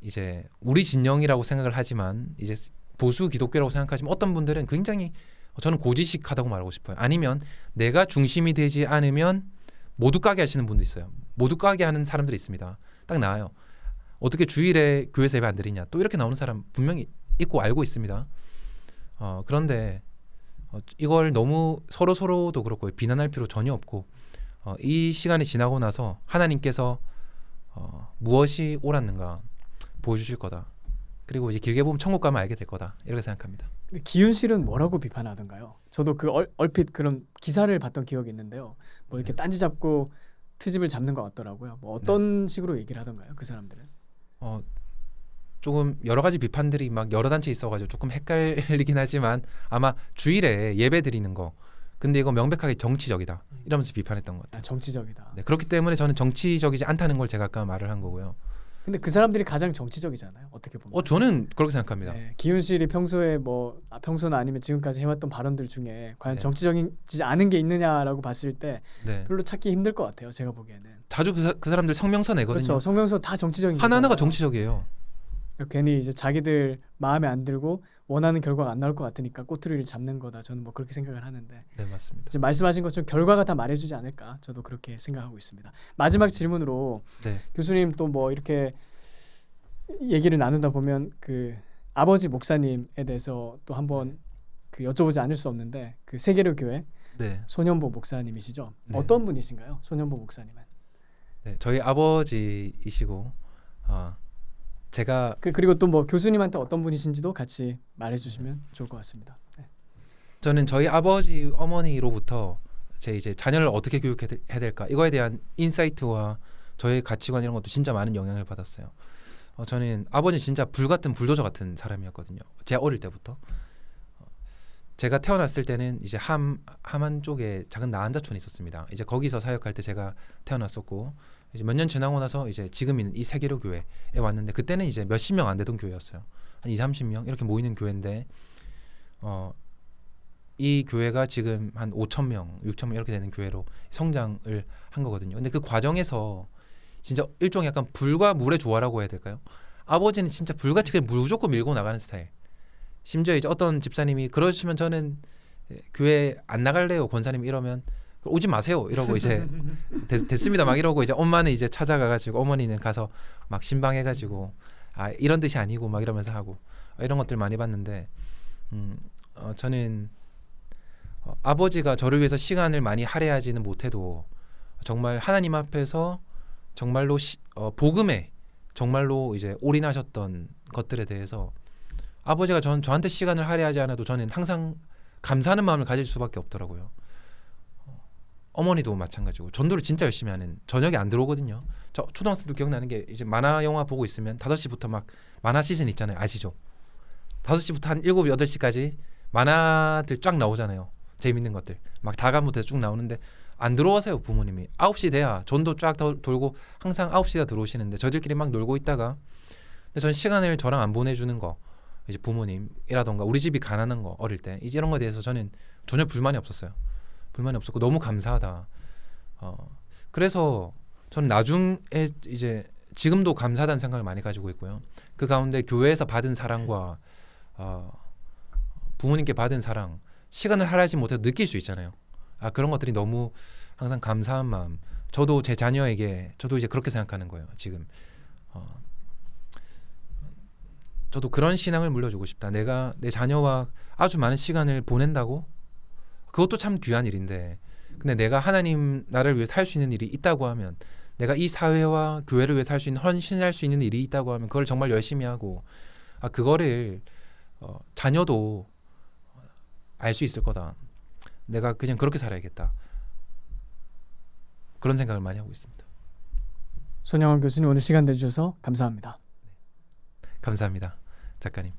Speaker 1: 이제 우리 진영이라고 생각을 하지만 이제 보수 기독교라고 생각하지만 어떤 분들은 굉장히 저는 고지식하다고 말하고 싶어요. 아니면 내가 중심이 되지 않으면 모두 까게 하시는 분도 있어요. 모두 까게 하는 사람들이 있습니다. 딱 나와요. 어떻게 주일에 교회에서 예배 안 드리냐. 또 이렇게 나오는 사람 분명히 있고 알고 있습니다. 그런데 이걸 너무 서로도 그렇고 비난할 필요 전혀 없고 이 시간이 지나고 나서 하나님께서 무엇이 옳았는가 보여주실 거다. 그리고 이제 길게 보면 천국 가면 알게 될 거다. 이렇게 생각합니다.
Speaker 2: 근데 기윤실은 뭐라고 비판하던가요? 저도 그 얼핏 그런 기사를 봤던 기억이 있는데요. 뭐 이렇게 딴지 잡고 트집을 잡는 것 같더라고요. 뭐 어떤 식으로 얘기를 하던가요? 그 사람들은?
Speaker 1: 조금 여러 가지 비판들이 막 여러 단체 있어가지고 조금 헷갈리긴 하지만 아마 주일에 예배 드리는 거 근데 이거 명백하게 정치적이다 이러면서 비판했던 것 같아요.
Speaker 2: 정치적이다.
Speaker 1: 네, 그렇기 때문에 저는 정치적이지 않다는 걸 제가 아까 말을 한 거고요.
Speaker 2: 근데 그 사람들이 가장 정치적이잖아요. 어떻게 보면.
Speaker 1: 저는 그렇게 생각합니다.
Speaker 2: 네, 기훈실이 평소에 평소나 아니면 지금까지 해왔던 발언들 중에 과연
Speaker 1: 네.
Speaker 2: 정치적이지 않은 게 있느냐라고 봤을 때
Speaker 1: 네.
Speaker 2: 별로 찾기 힘들 것 같아요. 제가 보기에는.
Speaker 1: 자주 그 사람들 성명서 내거든요.
Speaker 2: 그렇죠. 성명서 다 정치적인
Speaker 1: 하나하나가
Speaker 2: 거잖아요.
Speaker 1: 정치적이에요.
Speaker 2: 괜히 이제 자기들 마음에 안 들고 원하는 결과가 안 나올 것 같으니까 꼬투리를 잡는 거다. 저는 뭐 그렇게 생각을 하는데
Speaker 1: 네, 맞습니다.
Speaker 2: 지금 말씀하신 것처럼 결과가 다 말해주지 않을까. 저도 그렇게 생각하고 있습니다. 마지막 질문으로
Speaker 1: 네.
Speaker 2: 교수님 또 뭐 이렇게 얘기를 나누다 보면 그 아버지 목사님에 대해서 또 한번 그 여쭤보지 않을 수 없는데 그 세계로 교회
Speaker 1: 네.
Speaker 2: 손현보 목사님이시죠?
Speaker 1: 네.
Speaker 2: 어떤 분이신가요? 손현보 목사님은?
Speaker 1: 네. 저희 아버지이시고 제가
Speaker 2: 그리고 또 뭐 교수님한테 어떤 분이신지도 같이 말해주시면 좋을 것 같습니다. 네.
Speaker 1: 저는 저희 아버지 어머니로부터 제 이제 자녀를 어떻게 교육해야 될까 이거에 대한 인사이트와 저의 가치관 이런 것도 진짜 많은 영향을 받았어요. 저는 아버지 진짜 불같은 불도저 같은 사람이었거든요. 제가 어릴 때부터. 제가 태어났을 때는 이제 함안 쪽에 작은 나한자촌이 있었습니다. 이제 거기서 사역할 때 제가 태어났었고 이제 몇 년 지나고 나서 이제 지금 있는 이 세계로 교회에 왔는데 그때는 이제 몇십 명 안 되던 교회였어요. 한 2-30명 이렇게 모이는 교회인데 이 교회가 지금 한 5,000명, 6,000명 이렇게 되는 교회로 성장을 한 거거든요. 근데 그 과정에서 진짜 일종의 약간 불과 물의 조화라고 해야 될까요? 아버지는 진짜 불같이 그냥 무조건 밀고 나가는 스타일. 심지어 이제 어떤 집사님이 그러시면 저는 교회 안 나갈래요. 권사님 이러면 오지 마세요. 이러고 이제 됐습니다. 막 이러고 이제 엄마는 이제 찾아가가지고 어머니는 가서 막 신방해가지고 이런 뜻이 아니고 막 이러면서 하고 이런 것들 많이 봤는데 저는 아버지가 저를 위해서 시간을 많이 할애하지는 못해도 정말 하나님 앞에서 정말로 복음에 정말로 이제 올인하셨던 것들에 대해서 아버지가 저한테 시간을 할애하지 않아도 저는 항상 감사하는 마음을 가질 수밖에 없더라고요. 어머니도 마찬가지고 전도를 진짜 열심히 하는 저녁에 안 들어오거든요. 저 초등학생 때 기억나는 게 이제 만화 영화 보고 있으면 5시부터 막 만화 시즌 있잖아요. 아시죠? 5시부터 한 7, 8시까지 만화들 쫙 나오잖아요. 재밌는 것들 막 다감부터 쭉 나오는데 안 들어와서요. 부모님이 9시 돼야 전도 쫙 돌고 항상 9시가 들어오시는데 저희들끼리 막 놀고 있다가 근데 전 시간을 저랑 안 보내주는 거 이제 부모님이라던가 우리 집이 가난한 거 어릴 때 이제 이런 거에 대해서 저는 전혀 불만이 없었어요. 불만이 없었고 너무 감사하다. 그래서 저는 나중에 이제 지금도 감사하다는 생각을 많이 가지고 있고요. 그 가운데 교회에서 받은 사랑과 부모님께 받은 사랑 시간을 할애하지 못해도 느낄 수 있잖아요. 그런 것들이 너무 항상 감사한 마음. 저도 제 자녀에게 저도 이제 그렇게 생각하는 거예요. 지금 저도 그런 신앙을 물려주고 싶다. 내가 내 자녀와 아주 많은 시간을 보낸다고 그것도 참 귀한 일인데 근데 내가 하나님 나를 위해 살 수 있는 일이 있다고 하면 내가 이 사회와 교회를 위해 살 수 있는 헌신할 수 있는 일이 있다고 하면 그걸 정말 열심히 하고 그거를 자녀도 알 수 있을 거다. 내가 그냥 그렇게 살아야겠다. 그런 생각을 많이 하고 있습니다.
Speaker 2: 손영원 교수님 오늘 시간 내주셔서 감사합니다.
Speaker 1: 감사합니다. 작가님.